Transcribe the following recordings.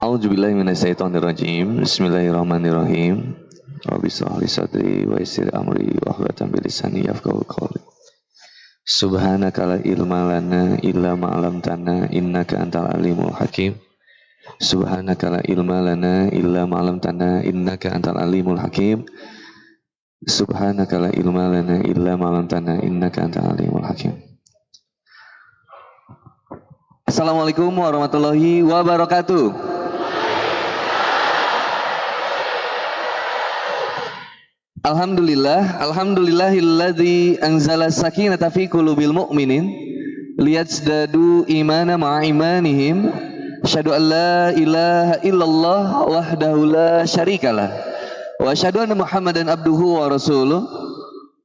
A'udzubillahi minasyaitonirrajim. Bismillahirrahmanirrahim. Rabbi shrah li sadri wa yassir amri wahlul 'uqdatam min lisani yafqahu qawli. Subhanaka la ilma lana illa ma 'allamtana innaka antal alimul hakim. Subhanaka la ilma lana illa ma 'allamtana innaka antal alimul hakim. Subhanaka la ilma lana illa ma 'allamtana innaka antal alimul hakim. Assalamualaikum warahmatullahi wabarakatuh. Alhamdulillahilladzi anzala sakinata fi qulubil mu'minin liyazdadu imana ma'a imanihim. Asyhadu an la ilaha illallah wahdahu la syarikalah wa asyhadu anna Muhammadan abduhu wa rasuluh.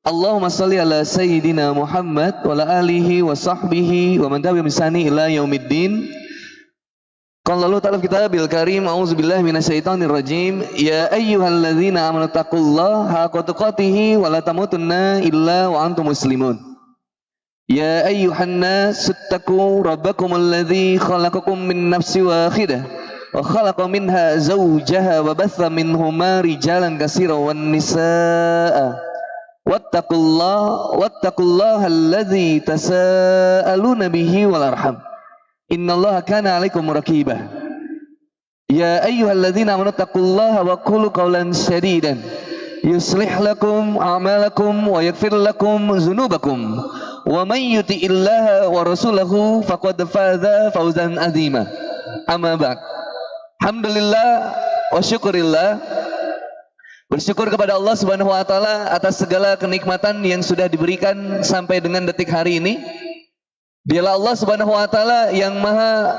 Allahumma shalli ala sayyidina Muhammad wa ala alihi wa sahbihi wa man tabi'ahum bi ihsani ila yaumiddin. Qala Allah ta'ala fi kitabil karim, a'udzubillahi minasyaitonir rajim. Ya ayyuhalladzina amanu taqullaha haqqa tuqatih wa la tamutunna illa wa antum muslimun. Ya ayyuhan nas ittaqu rabbakumul ladzi khalaqakum min nafsin wahidah wa khalaqa minha zawjaha wa batha minhuma rijalan katsiran wan nisaa. Wattaqullaha alladzi tasaaluna bihi wal arham. Innallaha kana 'alaikum raqibah. Ya ayyuhalladzina amanu taqullaha wa qulu qawlan sadidan yuslih lakum a'malakum wa yaghfir lakum dzunubakum wa may yuti'illaha wa rasulahu faqad faza fawzan 'azima. Amma ba'd. Alhamdulillah wa syukurillah. Bersyukur kepada Allah Subhanahu wa taala atas segala kenikmatan yang sudah diberikan sampai dengan detik hari ini. Dialah Allah Subhanahu wa taala yang maha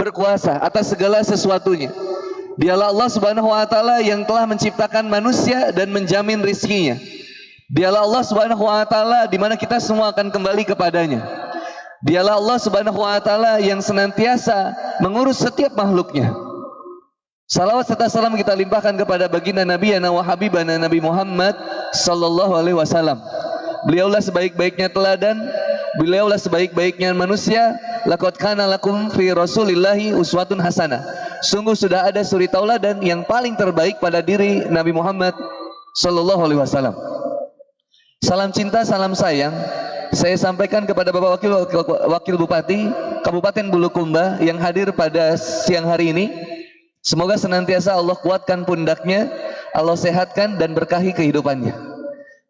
berkuasa atas segala sesuatunya. Dialah Allah Subhanahu wa taala yang telah menciptakan manusia dan menjamin rizkinya. Dialah Allah Subhanahu wa taala di mana kita semua akan kembali kepadanya. Dialah Allah Subhanahu wa taala yang senantiasa mengurus setiap makhluknya. Salawat serta salam kita limpahkan kepada baginda Nabiyana wa Habibana Nabi Muhammad sallallahu alaihi wasallam. Beliaulah sebaik-baiknya teladan, beliaulah sebaik-baiknya manusia. Laqad kana lakum fi Rasulillahi uswatun hasanah. Sungguh sudah ada suri tauladan yang paling terbaik pada diri Nabi Muhammad sallallahu alaihi wasallam. Salam cinta, salam sayang saya sampaikan kepada Bapak Wakil Bupati Kabupaten Bulukumba yang hadir pada siang hari ini. Semoga senantiasa Allah kuatkan pundaknya, Allah sehatkan dan berkahi kehidupannya.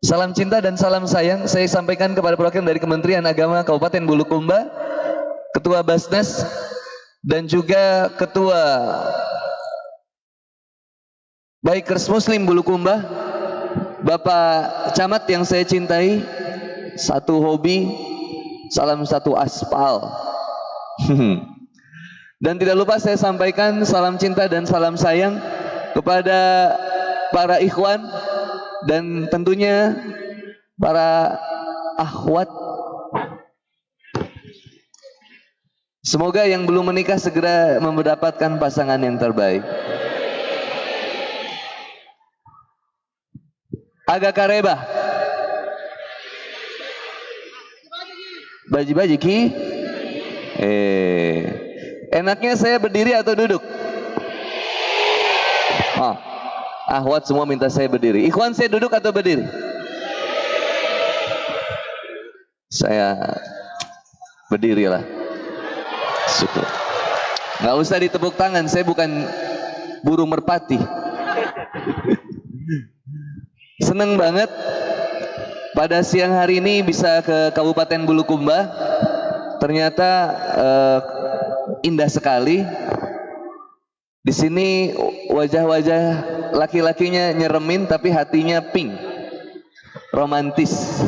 Salam cinta dan salam sayang saya sampaikan kepada perwakilan dari Kementerian Agama Kabupaten Bulukumba, Ketua Basnas dan juga Ketua Bikers Muslim Bulukumba, Bapak Camat yang saya cintai, satu hobi, salam satu aspal. Dan tidak lupa saya sampaikan salam cinta dan salam sayang kepada para ikhwan dan tentunya para akhwat. Semoga yang belum menikah segera mendapatkan pasangan yang terbaik. Agak karebah. Baji-baji ki. Enaknya saya berdiri atau duduk? Oh. Ahwat semua minta saya berdiri. Ikhwan saya duduk atau berdiri? Saya berdiri lah. Syukur. Nggak usah ditepuk tangan. Saya bukan burung merpati. Seneng banget pada siang hari ini bisa ke Kabupaten Bulukumba. Ternyata indah sekali. Di sini wajah-wajah laki-lakinya nyeremin tapi hatinya pink, romantis.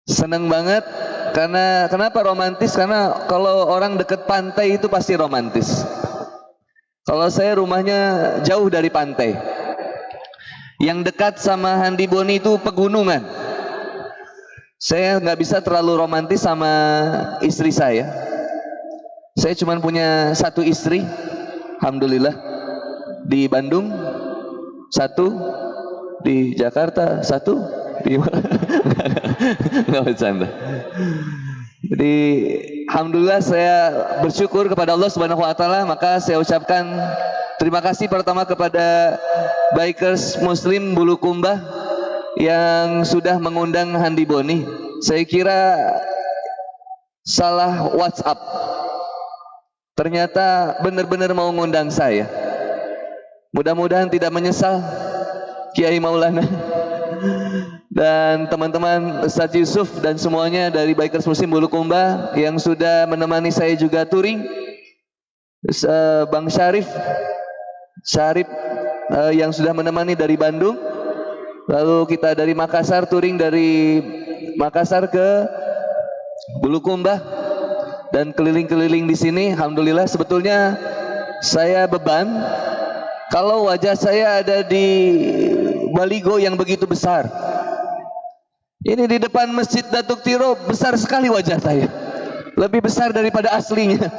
Seneng banget karena kenapa romantis? Karena kalau orang deket pantai itu pasti romantis. Kalau saya rumahnya jauh dari pantai, yang dekat sama Handiboni itu pegunungan. Saya nggak bisa terlalu romantis sama istri saya. Saya cuma punya satu istri, alhamdulillah, di Bandung, satu di Jakarta, satu di nggak bercanda. Jadi alhamdulillah saya bersyukur kepada Allah Subhanahu wa taala, maka saya ucapkan terima kasih pertama kepada Bikers Muslim Bulukumba yang sudah mengundang Handi Boni. Saya kira salah WhatsApp. Ternyata benar-benar mau ngundang saya. Mudah-mudahan tidak menyesal Kiai Maulana dan teman-teman Ustadz Yusuf dan semuanya dari Bikers Muslim Bulukumba yang sudah menemani saya juga touring. Bang Syarif yang sudah menemani dari Bandung. Lalu kita dari Makassar, touring dari Makassar ke Bulukumba dan keliling-keliling di sini. Alhamdulillah, sebetulnya saya beban kalau wajah saya ada di baligo yang begitu besar. Ini di depan Masjid Datuk Tiro besar sekali wajah saya, lebih besar daripada aslinya.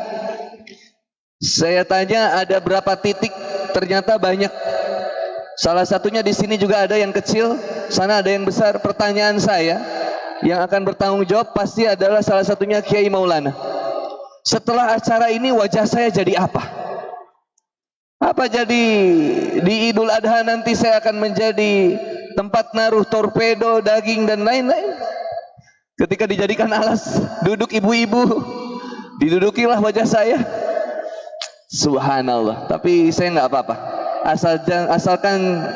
Saya tanya ada berapa titik, ternyata banyak. Salah satunya di sini juga ada yang kecil, sana ada yang besar. Pertanyaan saya yang akan bertanggung jawab pasti adalah salah satunya Kiai Maulana. Setelah acara ini wajah saya jadi apa? Apa jadi di Idul Adha nanti saya akan menjadi tempat naruh torpedo, daging dan lain-lain? Ketika dijadikan alas duduk ibu-ibu, didudukilah wajah saya. Subhanallah. Tapi saya nggak apa-apa. Asalkan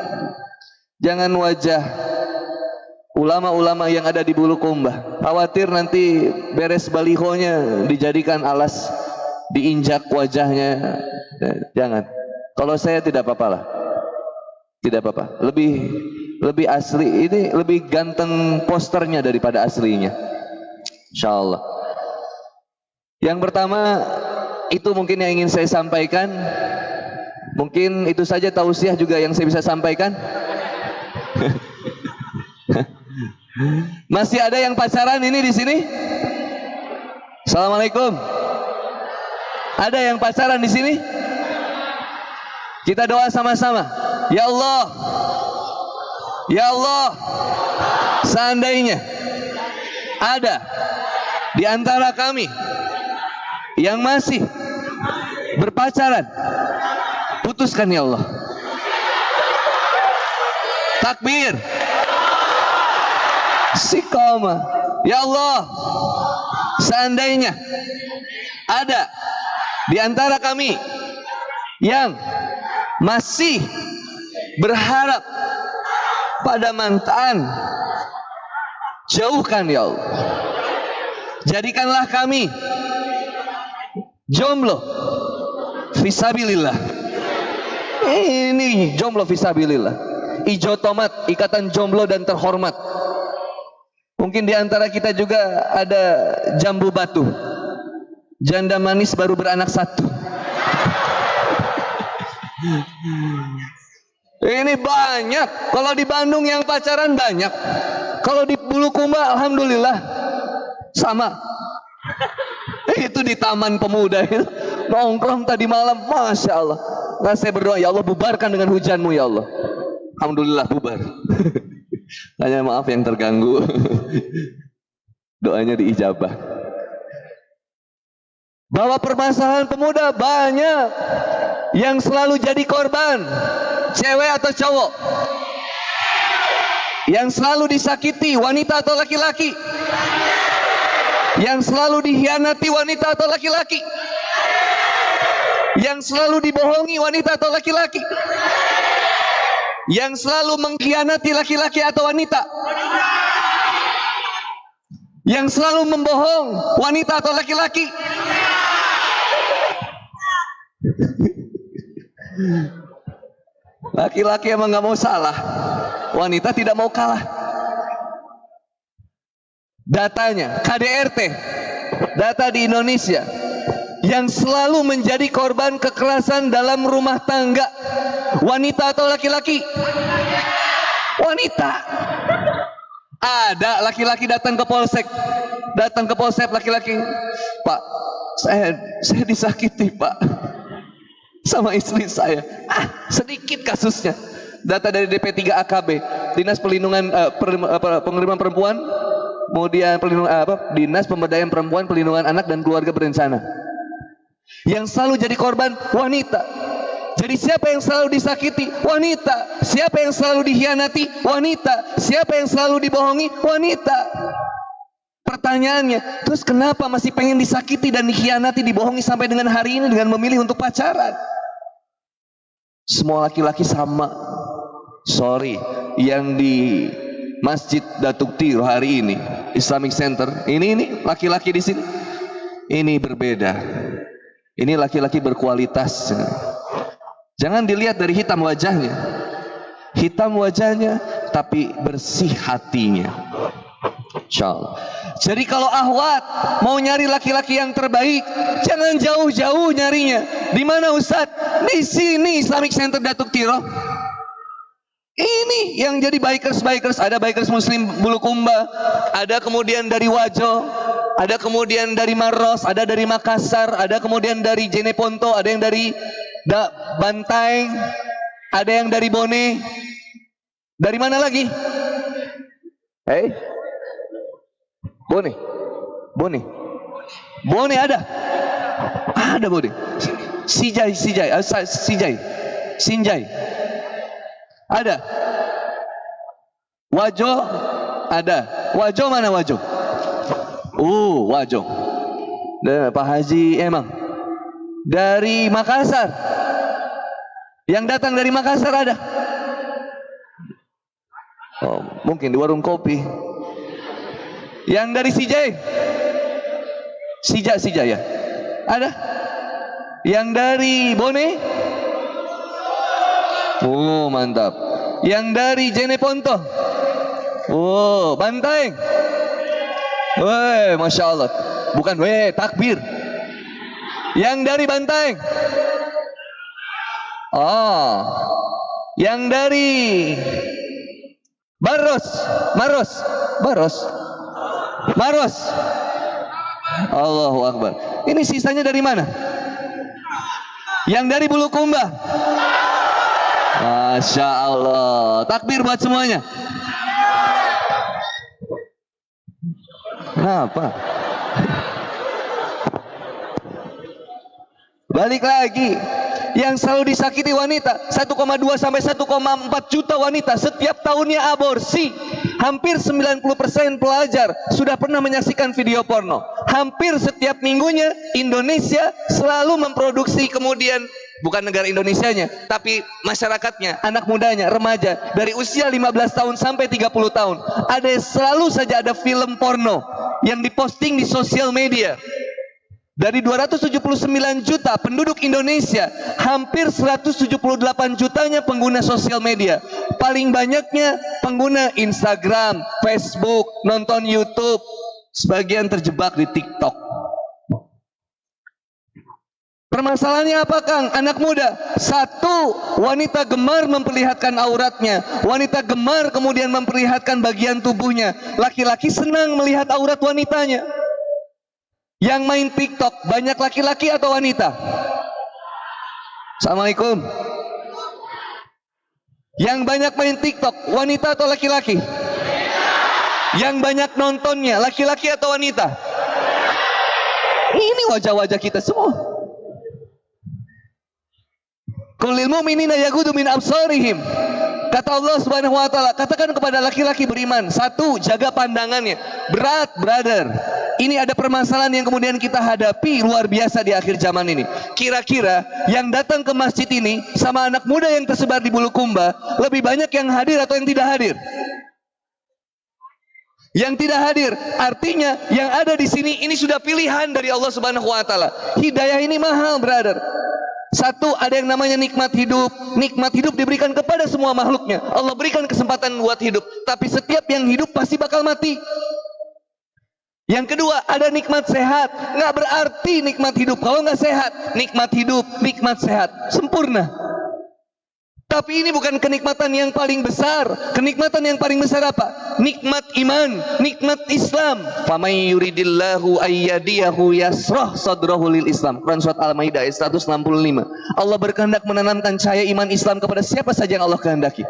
jangan wajah ulama-ulama yang ada di Bulukumba. Khawatir nanti beres balihonya dijadikan alas, diinjak wajahnya. Jangan. Kalau saya tidak apa-apa lah. Tidak apa-apa. Lebih asli, ini lebih ganteng posternya daripada aslinya. Insyaallah. Yang pertama itu mungkin yang ingin saya sampaikan. Mungkin itu saja tausiah juga yang saya bisa sampaikan. Masih ada yang pacaran ini di sini? Assalamualaikum. Ada yang pacaran di sini? Kita doa sama-sama. Ya Allah, ya Allah, seandainya ada di antara kami yang masih berpacaran, putuskan ya Allah. Takbir. Istiqamah. Ya Allah, seandainya ada di antara kami yang masih berharap pada mantan, jauhkan ya Allah. Jadikanlah kami jomblo fisabilillah. Ini jomblo fisabilillah. Ijo tomat, ikatan jomblo dan terhormat. Mungkin di antara kita juga ada jambu batu, janda manis baru beranak satu. Ini banyak. Kalau di Bandung yang pacaran banyak. Kalau di Bulukumba alhamdulillah sama. Itu di Taman Pemuda itu nongkrong tadi malam, masya Allah. Nah, saya berdoa ya Allah bubarkan dengan hujanmu ya Allah. Alhamdulillah bubar. Hanya maaf yang terganggu. Doanya diijabah. Bahwa permasalahan pemuda banyak yang selalu jadi korban, cewek atau cowok, yang selalu disakiti, wanita atau laki-laki, yang selalu dikhianati, wanita atau laki-laki, yang selalu dibohongi, wanita atau laki-laki, yang selalu mengkhianati laki-laki atau wanita, yang selalu membohong, wanita atau laki-laki. Laki-laki emang gak mau salah, wanita tidak mau kalah. Datanya KDRT, data di Indonesia, yang selalu menjadi korban kekerasan dalam rumah tangga, wanita atau laki-laki? Wanita. Ada laki-laki datang ke polsek, laki-laki, Pak, saya disakiti Pak sama istri saya. Sedikit kasusnya. Data dari DP3 AKB, Dinas Perlindungan Pengiriman Perempuan, kemudian Dinas Pemberdayaan Perempuan, Pelindungan Anak dan Keluarga Berencana. Yang selalu jadi korban wanita. Jadi siapa yang selalu disakiti? Wanita. Siapa yang selalu dikhianati? Wanita. Siapa yang selalu dibohongi? Wanita. Pertanyaannya, terus kenapa masih pengen disakiti dan dikhianati, dibohongi sampai dengan hari ini dengan memilih untuk pacaran? Semua laki-laki sama. Sorry, yang di Masjid Datuk Tiro hari ini, Islamic Center, ini laki-laki di sini, ini berbeda. Ini laki-laki berkualitas. Jangan dilihat dari hitam wajahnya. Hitam wajahnya, tapi bersih hatinya. Insyaallah. Jadi kalau ahwat mau nyari laki-laki yang terbaik, jangan jauh-jauh nyarinya. Di mana Ustaz? Di sini Islamic Center Datuk Tiro. Ini yang jadi bikers. Ada bikers Muslim Bulukumba, ada kemudian dari Wajo, ada kemudian dari Maros, ada dari Makassar, ada kemudian dari Jeneponto, ada yang dari Bantaeng, ada yang dari Bone. Dari mana lagi? Bone ada Bone. Sinjai. Ada. Wajo ada. Wajo mana Wajo? Wajo. Pak Haji emang. Dari Makassar. Yang datang dari Makassar ada. Mungkin di warung kopi. Yang dari Sija ya. Ada. Yang dari Bone? Mantap. Yang dari Jeneponto? Bantaeng. Masya Allah. Bukan takbir. Yang dari Bantaeng? Yang dari Maros. Allahu Akbar. Ini sisanya dari mana? Yang dari Bulukumba. Masya Allah. Takbir buat semuanya. Apa? Balik lagi. Yang selalu disakiti wanita, 1,2 sampai 1,4 juta wanita setiap tahunnya aborsi. Hampir 90% pelajar sudah pernah menyaksikan video porno. Hampir setiap minggunya Indonesia selalu memproduksi, kemudian bukan negara Indonesianya, tapi masyarakatnya, anak mudanya, remaja dari usia 15 tahun sampai 30 tahun. Selalu saja ada film porno yang diposting di sosial media. Dari 279 juta penduduk Indonesia, hampir 178 jutanya pengguna sosial media. Paling banyaknya pengguna Instagram, Facebook, nonton YouTube. Sebagian terjebak di TikTok. Permasalahannya apa, Kang? Anak muda. Satu, wanita gemar memperlihatkan auratnya. Wanita gemar kemudian memperlihatkan bagian tubuhnya. Laki-laki senang melihat aurat wanitanya. Yang main TikTok banyak laki-laki atau wanita? Assalamualaikum. Yang banyak main TikTok wanita atau laki-laki? Yang banyak nontonnya laki-laki atau wanita? Ini wajah-wajah kita semua. Qul lil mu'minina yaghuddu min absarihim. Kata Allah Subhanahu wa taala, katakan kepada laki-laki beriman, satu, jaga pandangannya. Berat, brother. Ini ada permasalahan yang kemudian kita hadapi luar biasa di akhir zaman ini. Kira-kira yang datang ke masjid ini sama anak muda yang tersebar di Bulukumba, lebih banyak yang hadir atau yang tidak hadir? Yang tidak hadir, artinya yang ada di sini ini sudah pilihan dari Allah Subhanahu wa taala. Hidayah ini mahal, brother. Satu, ada yang namanya nikmat hidup. Nikmat hidup diberikan kepada semua makhluknya. Allah berikan kesempatan buat hidup, tapi setiap yang hidup pasti bakal mati. Yang kedua, ada nikmat sehat. Nggak berarti nikmat hidup kalau nggak sehat. Nikmat hidup, nikmat sehat, sempurna. Tapi ini bukan kenikmatan yang paling besar. Kenikmatan yang paling besar apa? Nikmat iman, nikmat Islam. Faman yuridillahu ayyadiyahu yasrah sadrahu lil Islam. Quran surat Al-Maidah ayat 165. Allah berkehendak menanamkan cahaya iman Islam kepada siapa saja yang Allah kehendaki.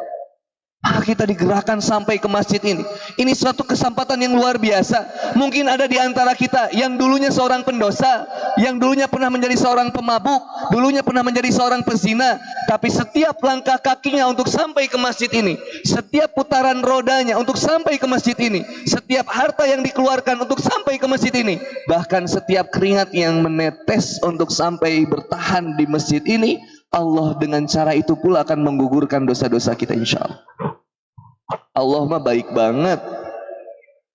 Maka kita digerakkan sampai ke masjid ini. Ini suatu kesempatan yang luar biasa. Mungkin ada di antara kita yang dulunya seorang pendosa, yang dulunya pernah menjadi seorang pemabuk, dulunya pernah menjadi seorang pezina, tapi setiap langkah kakinya untuk sampai ke masjid ini, setiap putaran rodanya untuk sampai ke masjid ini, setiap harta yang dikeluarkan untuk sampai ke masjid ini, bahkan setiap keringat yang menetes untuk sampai bertahan di masjid ini, Allah dengan cara itu pula akan menggugurkan dosa-dosa kita, insya Allah. Allah mah baik banget.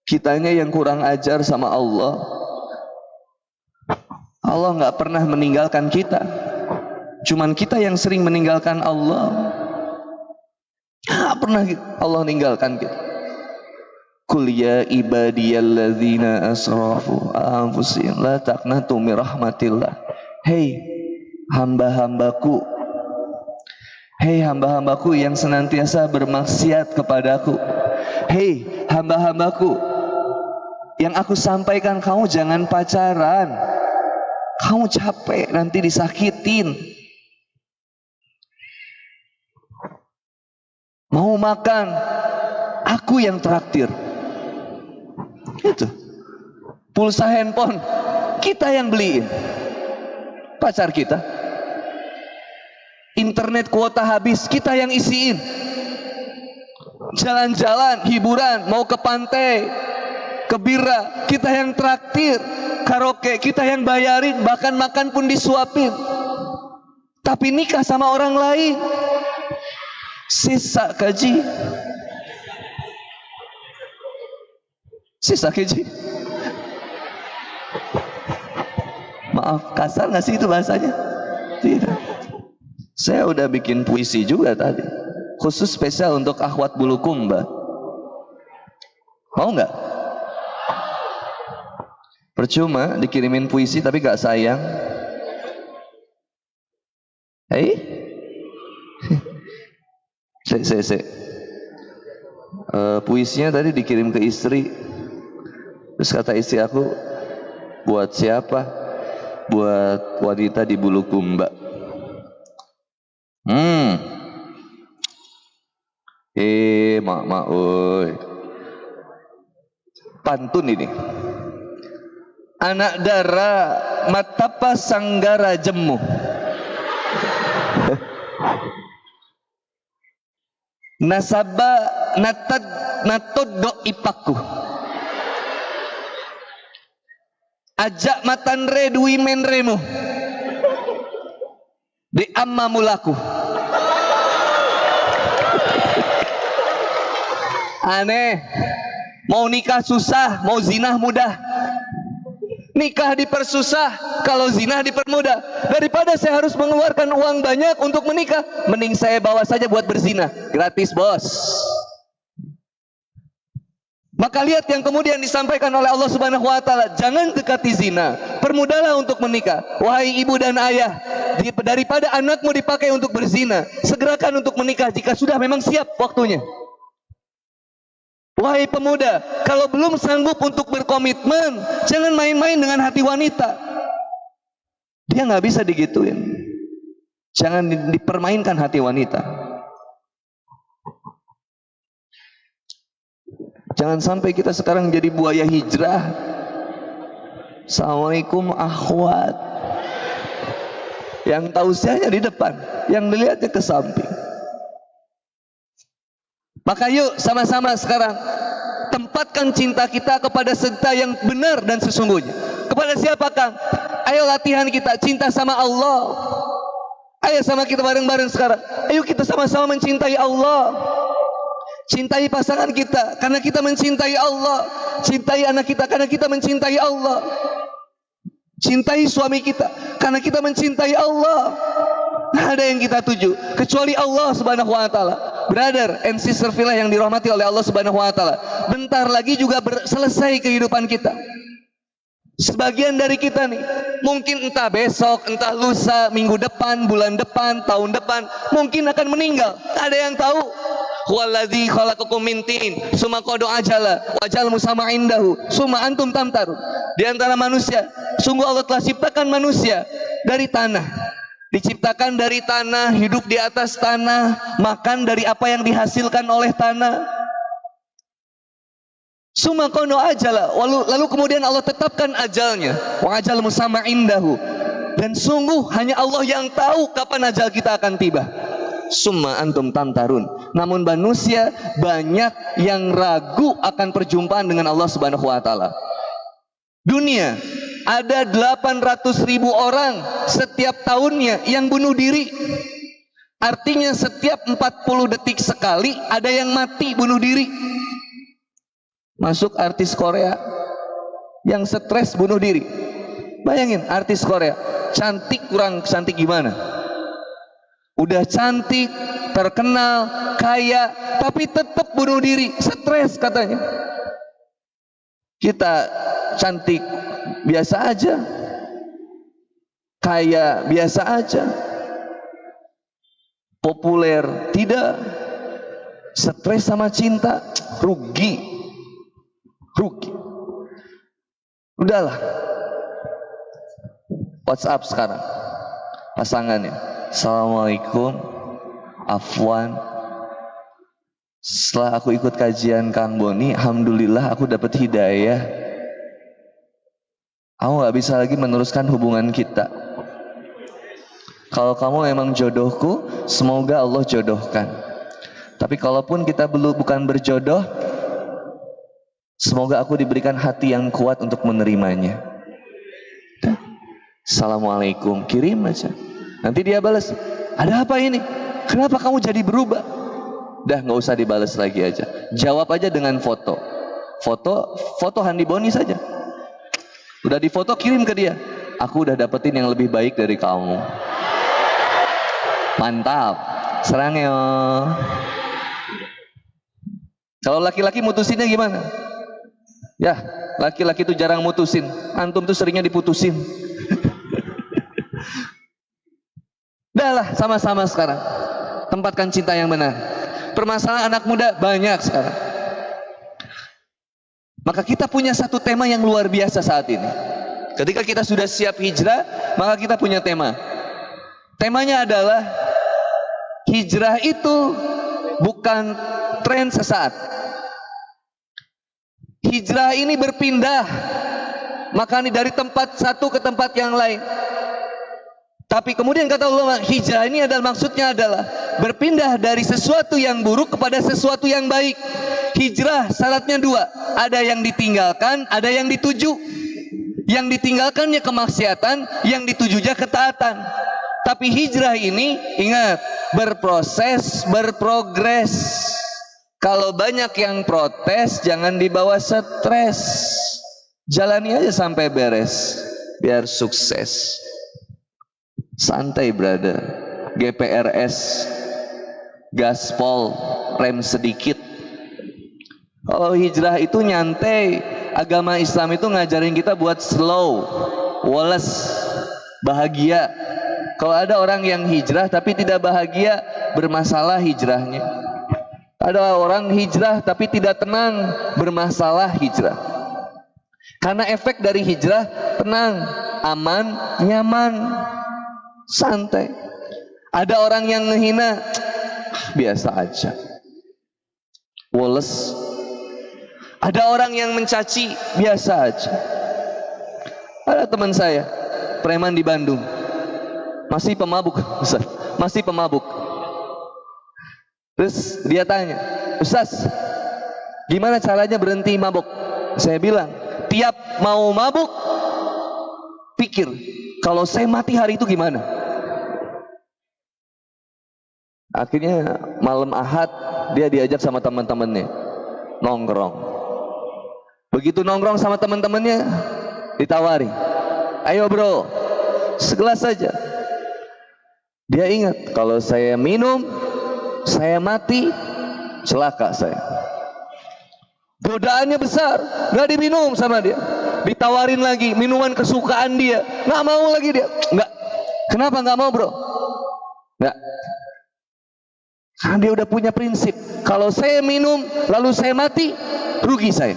Kitanya yang kurang ajar sama Allah. Allah nggak pernah meninggalkan kita. Cuman kita yang sering meninggalkan Allah. Nggak pernah Allah meninggalkan kita. Qul ya ibadiyalladzina asrafu anfusihim la taqnatu min rahmatillah. Hei hamba-hambaku, hei hamba-hambaku yang senantiasa bermaksiat kepadaku, hei hamba-hambaku yang aku sampaikan, kamu jangan pacaran, kamu capek nanti disakitin. Mau makan, aku yang traktir. Itu pulsa handphone kita yang beliin, pacar kita. Internet kuota habis, kita yang isiin. Jalan-jalan, hiburan, mau ke pantai, ke bira, kita yang traktir. Karaoke, kita yang bayarin, bahkan makan pun disuapin. Tapi nikah sama orang lain, sisa gaji. Sisa gaji. Maaf, kasar nggak sih itu bahasanya? Tidak. Saya udah bikin puisi juga tadi, khusus spesial untuk akhwat Bulukumba. Mau nggak? Percuma dikirimin puisi tapi gak sayang. Hei, puisinya tadi dikirim ke istri. Terus kata istri aku, buat siapa? Buat wanita di Bulukumba. Mak, oi. Pantun ini. Anak dara matapa sanggara jemu. Nasaba natoddo ipaku. Ajak matan re dui menremu. Di amma mulaku. Aneh, mau nikah susah, mau zinah mudah. Nikah dipersusah, kalau zinah dipermudah. Daripada saya harus mengeluarkan uang banyak untuk menikah, mending saya bawa saja buat berzina, gratis bos. Maka lihat yang kemudian disampaikan oleh Allah Subhanahu wa taala, jangan dekati zina, permudahlah untuk menikah. Wahai ibu dan ayah, daripada anakmu dipakai untuk berzina, segerakan untuk menikah jika sudah memang siap waktunya. Wahai pemuda, kalau belum sanggup untuk berkomitmen, jangan main-main dengan hati wanita. Dia nggak bisa digituin. Jangan dipermainkan hati wanita. Jangan sampai kita sekarang jadi buaya hijrah. Assalamualaikum akhwat. Yang tausiahnya di depan, yang dilihatnya ke samping. Maka yuk sama-sama sekarang tempatkan cinta kita kepada serta yang benar dan sesungguhnya. Kepada siapa Kang? Ayo latihan kita cinta sama Allah. Ayo sama kita bareng-bareng sekarang. Ayo kita sama-sama mencintai Allah. Cintai pasangan kita karena kita mencintai Allah. Cintai anak kita karena kita mencintai Allah. Cintai suami kita karena kita mencintai Allah. Nggak ada yang kita tuju kecuali Allah Subhanahu wa taala. Brother and sister fillah yang dirahmati oleh Allah Subhanahu wa taala, bentar lagi juga selesai kehidupan kita. Sebagian dari kita nih, mungkin entah besok, entah lusa, minggu depan, bulan depan, tahun depan, mungkin akan meninggal. Tak ada yang tahu. Huwallazi khalaqakum min tin, summa qada ajala, wa ja'al musamma indahu, summa antum tamtarun. Di antara manusia, sungguh Allah telah ciptakan manusia dari tanah. Diciptakan dari tanah, hidup di atas tanah, makan dari apa yang dihasilkan oleh tanah. Summa kono ajala, lalu kemudian Allah tetapkan ajalnya. Wa ajal musamma indahu. Dan sungguh hanya Allah yang tahu kapan ajal kita akan tiba. Summa antum tamtarun. Namun manusia banyak yang ragu akan perjumpaan dengan Allah Subhanahu wa taala. Dunia ada 800.000 orang setiap tahunnya yang bunuh diri. Artinya setiap 40 detik sekali ada yang mati bunuh diri. Masuk artis Korea yang stres bunuh diri. Bayangin artis Korea, cantik kurang cantik gimana? Udah cantik, terkenal, kaya, tapi tetap bunuh diri, stres katanya. Kita cantik biasa aja, kaya biasa aja, populer tidak, stres sama cinta, rugi. Udahlah, WhatsApp sekarang pasangannya, Assalamualaikum, afwan, setelah aku ikut kajian Kang Boni, alhamdulillah aku dapat hidayah. Aku gak bisa lagi meneruskan hubungan kita. Kalau kamu memang jodohku, semoga Allah jodohkan. Tapi kalaupun kita bukan berjodoh, semoga aku diberikan hati yang kuat untuk menerimanya. Assalamualaikum, kirim aja. Nanti dia balas, ada apa ini? Kenapa kamu jadi berubah? Dah gak usah dibalas lagi aja. Jawab aja dengan foto. Foto Handi Boni saja. Udah difoto kirim ke dia. Aku udah dapetin yang lebih baik dari kamu. Mantap. Serang ya. Kalau laki-laki mutusinnya gimana? Ya, laki-laki itu jarang mutusin. Antum tuh seringnya diputusin. Dah lah, sama-sama sekarang. Tempatkan cinta yang benar. Permasalahan anak muda banyak sekarang. Maka kita punya satu tema yang luar biasa saat ini. Ketika kita sudah siap hijrah, maka kita punya tema. Temanya adalah hijrah itu bukan tren sesaat. Hijrah ini berpindah, maka dari tempat satu ke tempat yang lain. Tapi kemudian kata ulama, hijrah ini maksudnya adalah berpindah dari sesuatu yang buruk kepada sesuatu yang baik. Hijrah syaratnya dua, ada yang ditinggalkan, ada yang dituju. Yang ditinggalkannya kemaksiatan, yang ditujunya ketaatan. Tapi hijrah ini ingat, berproses, berprogres. Kalau banyak yang protes, jangan dibawa stres. Jalani aja sampai beres, biar sukses. Santai brother. GPRS, gaspol, rem sedikit. Kalau hijrah itu nyantai. Agama Islam itu ngajarin kita buat slow, woles, bahagia. Kalau ada orang yang hijrah tapi tidak bahagia, bermasalah hijrahnya. Ada orang hijrah tapi tidak tenang, bermasalah hijrah. Karena efek dari hijrah, tenang, aman, nyaman, santai. Ada orang yang ngehina, biasa aja, woles. Ada orang yang mencaci, biasa aja. Ada teman saya, preman di Bandung, masih pemabuk, Ustaz, masih pemabuk. Terus dia tanya, Ustaz, gimana caranya berhenti mabuk? Saya bilang, tiap mau mabuk, pikir, kalau saya mati hari itu gimana? Akhirnya malam Ahad dia diajak sama teman-temannya nongkrong. Begitu nongkrong sama teman-temannya, ditawari, ayo bro, segelas saja. Dia ingat, kalau saya minum, saya mati, celaka saya. Godaannya besar, nggak diminum sama dia. Ditawarin lagi minuman kesukaan dia, nggak mau lagi dia. Nggak, kenapa nggak mau bro? Nggak. Karena dia udah punya prinsip, kalau saya minum lalu saya mati, rugi saya.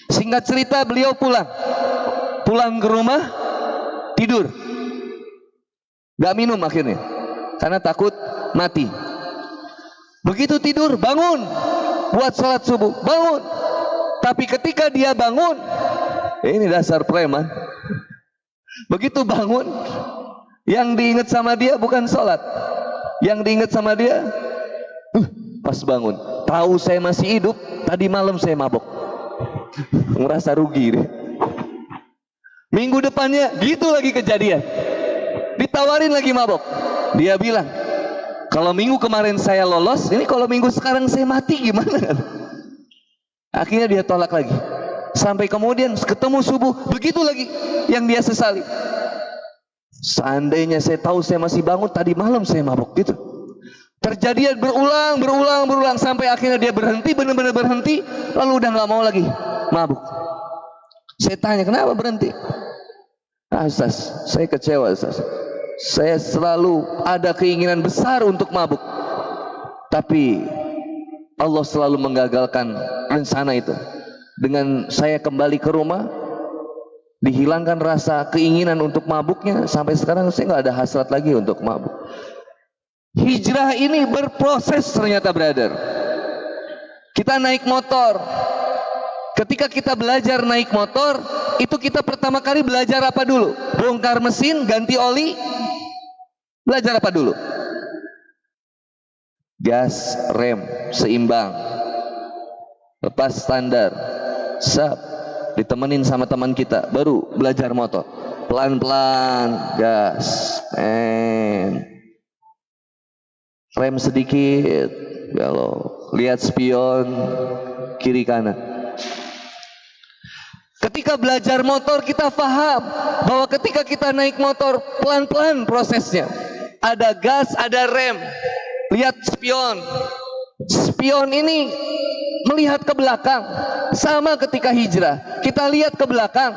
Singkat cerita, beliau pulang ke rumah, tidur. Gak minum akhirnya karena takut mati. Begitu tidur bangun buat sholat subuh, bangun. Tapi ketika dia bangun, ini dasar preman. Begitu bangun, yang diingat sama dia bukan sholat, yang diingat sama dia pas bangun, tahu saya masih hidup, tadi malam saya mabok. Ngerasa rugi deh. Minggu depannya gitu lagi kejadian, ditawarin lagi mabok. Dia bilang, kalau minggu kemarin saya lolos, ini kalau minggu sekarang saya mati gimana? Akhirnya dia tolak lagi. Sampai kemudian ketemu subuh, begitu lagi yang dia sesali. Seandainya saya tahu saya masih bangun, tadi malam saya mabok gitu. Terjadian berulang sampai akhirnya dia berhenti, benar-benar berhenti, lalu udah nggak mau lagi mabuk. Saya tanya, kenapa berhenti? Ustaz, saya kecewa Ustaz. Saya selalu ada keinginan besar untuk mabuk, tapi Allah selalu menggagalkan rencana itu. Dengan saya kembali ke rumah, dihilangkan rasa keinginan untuk mabuknya, sampai sekarang saya nggak ada hasrat lagi untuk mabuk. Hijrah ini berproses ternyata, brother. Kita naik motor. Ketika kita belajar naik motor, itu kita pertama kali belajar apa dulu? Bongkar mesin, ganti oli. Belajar apa dulu? Gas, rem, seimbang. Lepas standar. Sap. Ditemenin sama teman kita, baru belajar motor. Pelan-pelan, gas, rem sedikit, kalau lihat spion kiri kanan. Ketika belajar motor kita paham bahwa ketika kita naik motor pelan-pelan prosesnya. Ada gas, ada rem. Lihat spion. Spion ini melihat ke belakang. Sama ketika hijrah, kita lihat ke belakang,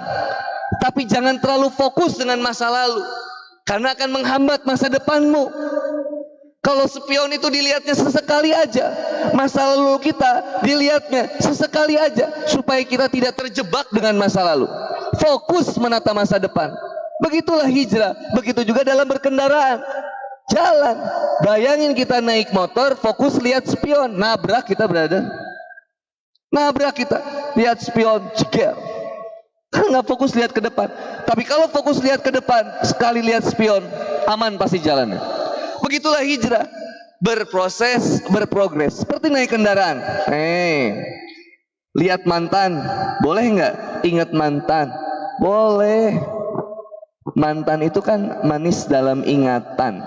tapi jangan terlalu fokus dengan masa lalu, karena akan menghambat masa depanmu. Kalau spion itu dilihatnya sesekali aja, masa lalu kita dilihatnya sesekali aja, supaya kita tidak terjebak dengan masa lalu. Fokus menata masa depan. Begitulah hijrah. Begitu juga dalam berkendaraan. Jalan. Bayangin kita naik motor, fokus lihat spion, nabrak kita, brother. Nabrak kita. Lihat spion, ceger. Nggak fokus lihat ke depan. Tapi kalau fokus lihat ke depan, sekali lihat spion, aman pasti jalannya. Begitulah hijrah, berproses, berprogres, seperti naik kendaraan. Lihat mantan, boleh nggak? Ingat mantan, boleh. Mantan itu kan manis dalam ingatan,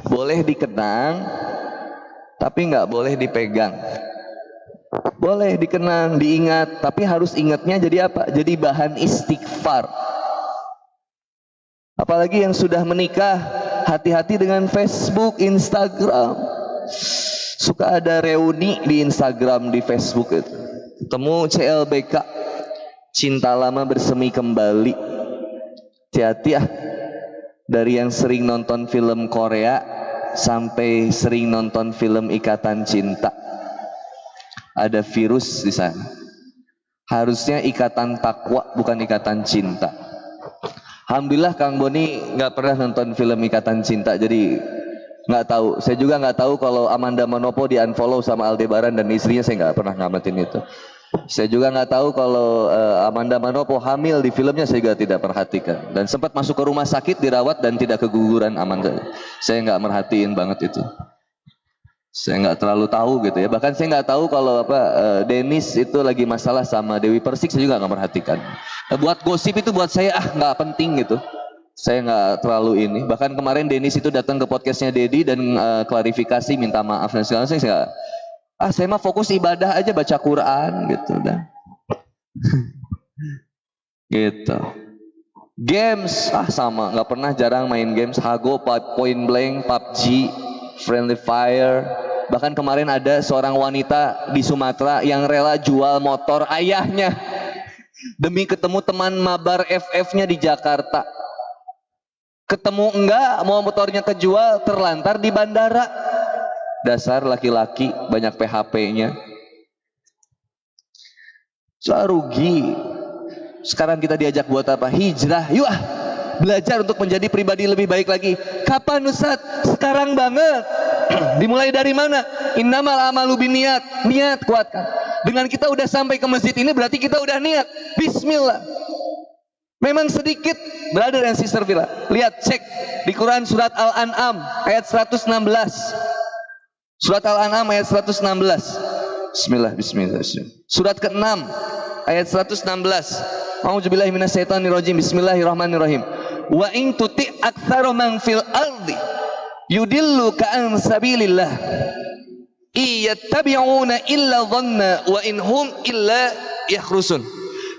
boleh dikenang, tapi nggak boleh dipegang. Boleh dikenang, diingat, tapi harus ingatnya jadi apa? Jadi bahan istighfar. Apalagi yang sudah menikah, hati-hati dengan Facebook, Instagram. Suka ada reuni di Instagram, di Facebook itu. Ketemu CLBK, cinta lama bersemi kembali. Hati-hati ya. Dari yang sering nonton film Korea sampai sering nonton film Ikatan Cinta. Ada virus di sana. Harusnya ikatan takwa, bukan ikatan cinta. Alhamdulillah Kang Boni nggak pernah nonton film Ikatan Cinta, jadi nggak tahu. Saya juga nggak tahu kalau Amanda Manopo di unfollow sama Aldebaran dan istrinya, saya nggak pernah ngamatin itu. Saya juga nggak tahu kalau Amanda Manopo hamil di filmnya, saya juga tidak perhatikan. Dan sempat masuk ke rumah sakit, dirawat dan tidak keguguran, aman saja. Saya nggak merhatiin banget itu. Saya nggak terlalu tahu gitu ya. Bahkan saya nggak tahu kalau Dennis itu lagi masalah sama Dewi Persik, saya juga nggak merhatikan. Buat gosip itu buat saya nggak penting gitu. Saya nggak terlalu ini. Bahkan kemarin Dennis itu datang ke podcastnya Dedi dan klarifikasi, minta maaf dan segala macam. Saya mah fokus ibadah aja, baca Quran gitu dah. Gitu. Games sama, nggak pernah, jarang main games. Hago, Point Blank, PUBG, Friendly Fire. Bahkan kemarin ada seorang wanita di Sumatera yang rela jual motor ayahnya demi ketemu teman mabar FF-nya di Jakarta. Ketemu enggak, mau motornya kejual, terlantar di bandara. Dasar laki-laki, banyak PHP-nya. Soal rugi. Sekarang kita diajak buat apa? Hijrah. Yuk belajar untuk menjadi pribadi lebih baik lagi. Kapan Ustaz? Sekarang banget. Dimulai dari mana? Innamal amalu binniyat. Niat kuatkan. Dengan kita udah sampai ke masjid ini berarti kita udah niat. Bismillah. Memang sedikit, brother and sister Villa. Lihat, cek di Quran surat Al-An'am ayat 116. Surat Al-An'am ayat 116. Bismillah, bismillah. Surat ke-6 ayat 116. A'udzubillahi minasyaitonirrajim. Bismillahirrahmanirrahim. Wa in tuti' aktsara man fil ardi yudilluka an sabilillah iyattabi'una illa dhanna wa in hum illa yakhrusun.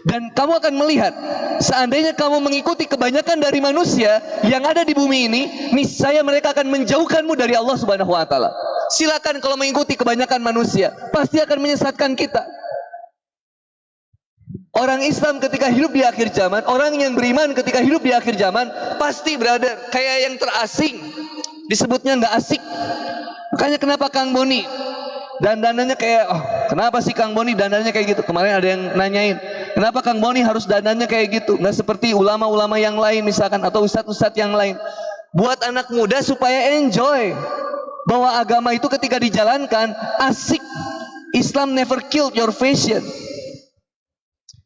Dan kamu akan melihat, seandainya kamu mengikuti kebanyakan dari manusia yang ada di bumi ini, niscaya mereka akan menjauhkanmu dari Allah Subhanahu wa taala. Silakan kalau mengikuti kebanyakan manusia, pasti akan menyesatkan kita. Orang Islam ketika hidup di akhir zaman, orang yang beriman ketika hidup di akhir zaman, pasti brother, kayak yang terasing, disebutnya nggak asik. Makanya kenapa Kang Boni dandanannya kayak, oh kenapa sih Kang Boni dandanannya kayak gitu? Kemarin ada yang nanyain, kenapa Kang Boni harus dandannya kayak gitu? Nggak seperti ulama-ulama yang lain misalkan, atau ustadz-ustadz yang lain. Buat anak muda supaya enjoy bahwa agama itu ketika dijalankan asik. Islam never killed your fashion.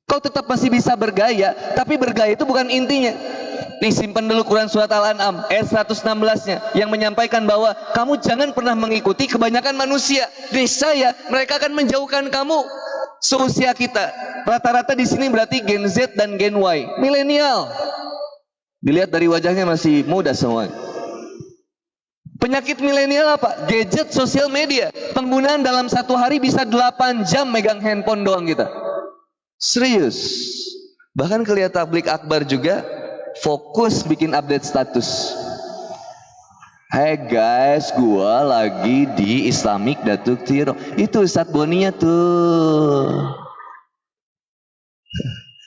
Kau tetap masih bisa bergaya, tapi bergaya itu bukan intinya. Nih simpan dulu Quran surat Al-An'am ayat 116-nya yang menyampaikan bahwa kamu jangan pernah mengikuti kebanyakan manusia. Niscaya mereka akan menjauhkan kamu. Seusia kita, rata-rata di sini berarti Gen Z dan Gen Y, milenial. Dilihat dari wajahnya masih muda semua. Penyakit milenial apa? Gadget, sosial media. Penggunaan dalam satu hari bisa 8 jam megang handphone doang kita. Serius. Bahkan kelihatan tablik akbar juga fokus bikin update status. Hey guys, gua lagi di Islamic Datuk Tiro. Itu Ustadz Boninya tuh.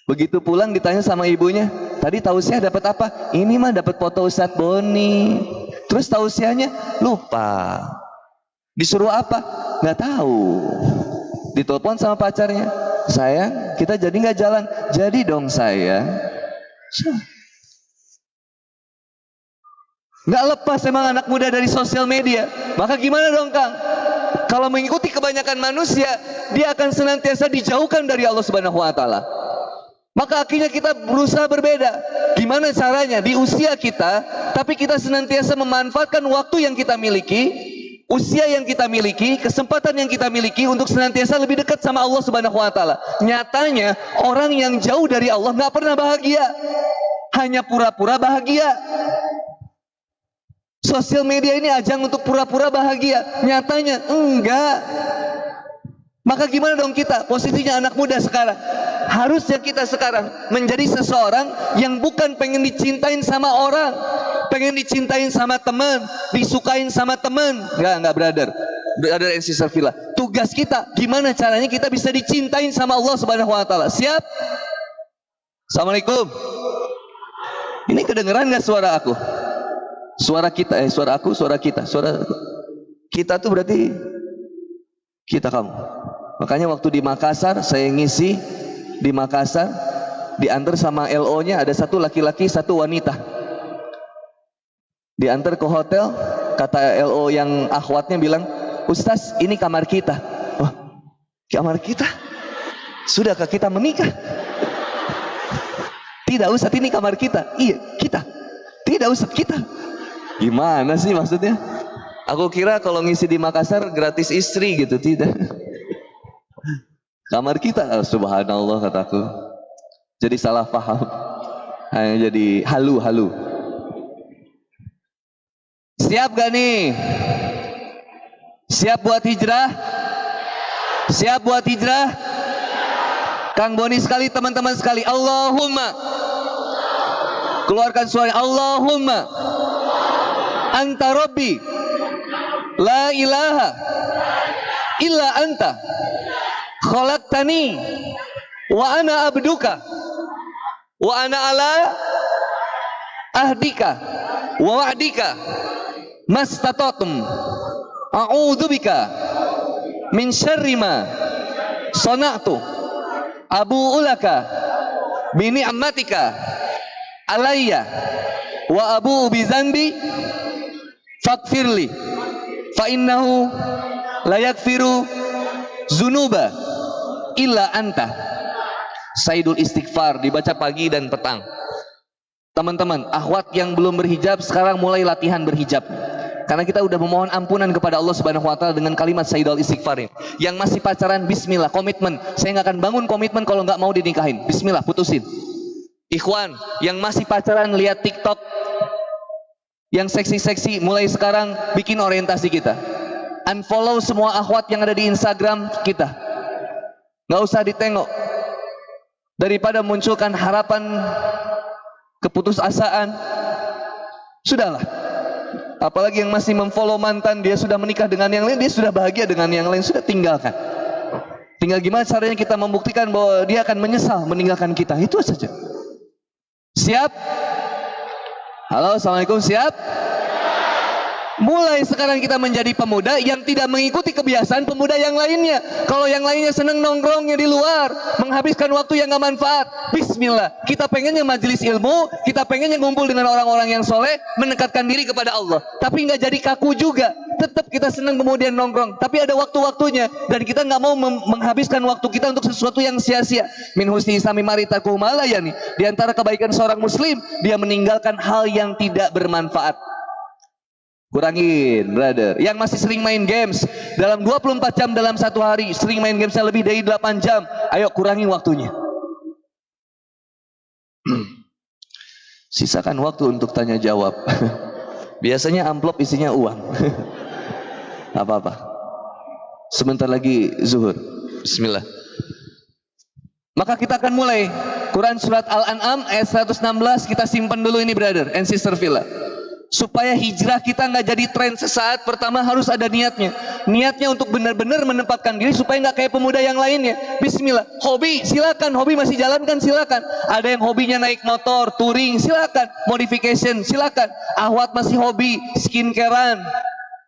Begitu pulang ditanya sama ibunya, tadi tausiah dapat apa? Ini mah dapat foto Ustadz Boni. Terus tausiahnya lupa. Disuruh apa? Nggak tahu. Ditelepon sama pacarnya, sayang, kita jadi nggak jalan? Jadi dong sayang. Nggak lepas emang anak muda dari sosial media. Maka gimana dong Kang? Kalau mengikuti kebanyakan manusia, dia akan senantiasa dijauhkan dari Allah Subhanahu wa taala. Maka akhirnya kita berusaha berbeda. Gimana caranya di usia kita, tapi kita senantiasa memanfaatkan waktu yang kita miliki, usia yang kita miliki, kesempatan yang kita miliki untuk senantiasa lebih dekat sama Allah Subhanahu wa taala. Nyatanya orang yang jauh dari Allah nggak pernah bahagia, hanya pura-pura bahagia. Sosial media ini ajang untuk pura-pura bahagia, nyatanya enggak. Maka gimana dong kita? Posisinya anak muda sekarang, harusnya kita sekarang menjadi seseorang yang bukan pengen dicintain sama orang, pengen dicintain sama teman, disukain sama teman. Enggak brother and sister Villa. Tugas kita gimana caranya kita bisa dicintain sama Allah Subhanahu wa taala. Siap? Assalamualaikum. Ini kedengeran nggak suara aku? Suara kita, suara aku, suara kita, suara kita tuh berarti kita kamu. Makanya waktu di Makassar saya ngisi di Makassar, diantar sama LO-nya ada satu laki-laki, satu wanita. Diantar ke hotel, kata LO yang akhwatnya bilang, Ustaz ini kamar kita. Oh, kamar kita? Sudahkah kita menikah? Tidak Ustaz, ini kamar kita. Iya kita. Tidak Ustaz, kita. Gimana sih maksudnya? Aku kira kalau ngisi di Makassar gratis istri gitu, tidak. Kamar kita, oh, subhanallah kataku. Jadi salah paham. Hanya jadi halu-halu. Siap gak nih? Siap buat hijrah? Siap buat hijrah? Kang Boni sekali, teman-teman sekali, Allahumma. Keluarkan suara Allahumma anta rabbi la ilaha illa anta khalaqtani wa ana abduka wa ana ala ahdika wa wa'dika mastatatum a'udzubika min syarri ma sana'tu abu'u laka bi ni'matika alayya wa abu bi dzanbi faghfirli fa innahu la yaghfiru dzunuba illa anta. Sayyidul Istighfar dibaca pagi dan petang. Teman-teman, akhwat yang belum berhijab sekarang mulai latihan berhijab. Karena kita udah memohon ampunan kepada Allah Subhanahu wa taala dengan kalimat Sayyidul Istighfar ini. Yang masih pacaran, bismillah, komitmen. Saya nggak akan bangun komitmen kalau nggak mau dinikahin. Bismillah, putusin. Ikhwan, yang masih pacaran lihat TikTok yang seksi-seksi, mulai sekarang bikin orientasi kita. Unfollow semua akhwat yang ada di Instagram kita. Nggak usah ditengok. Daripada munculkan harapan keputusasaan, sudahlah. Apalagi yang masih memfollow mantan, dia sudah menikah dengan yang lain, dia sudah bahagia dengan yang lain, sudah tinggalkan. Tinggal gimana caranya kita membuktikan bahwa dia akan menyesal meninggalkan kita, itu saja. Siap? Halo, assalamualaikum, siap? Mulai sekarang kita menjadi pemuda yang tidak mengikuti kebiasaan pemuda yang lainnya. Kalau yang lainnya senang nongkrongnya di luar, menghabiskan waktu yang gak manfaat, bismillah. Kita pengennya majelis ilmu, kita pengennya ngumpul dengan orang-orang yang soleh, mendekatkan diri kepada Allah. Tapi nggak jadi kaku juga. Tetap kita senang kemudian nongkrong. Tapi ada waktu-waktunya, dan kita nggak mau menghabiskan waktu kita untuk sesuatu yang sia-sia. Min husni islami maritaku malayani. Di antara kebaikan seorang muslim, dia meninggalkan hal yang tidak bermanfaat. Kurangin, brother. Yang masih sering main games dalam 24 jam dalam satu hari, sering main gamesnya lebih dari 8 jam, ayo kurangin waktunya. Sisakan waktu untuk tanya jawab. Biasanya amplop isinya uang. Apa-apa. Sebentar lagi zuhur. Bismillah. Maka kita akan mulai. Quran surat Al-An'am ayat 116, kita simpan dulu ini, brother and sister Villa. Supaya hijrah kita nggak jadi tren sesaat, pertama harus ada niatnya. Niatnya untuk benar-benar menempatkan diri supaya nggak kayak pemuda yang lainnya. Bismillah. Hobi, silakan. Hobi masih jalankan, silakan. Ada yang hobinya naik motor, touring, silakan. Modification, silakan. Ahwat masih hobi skincarean,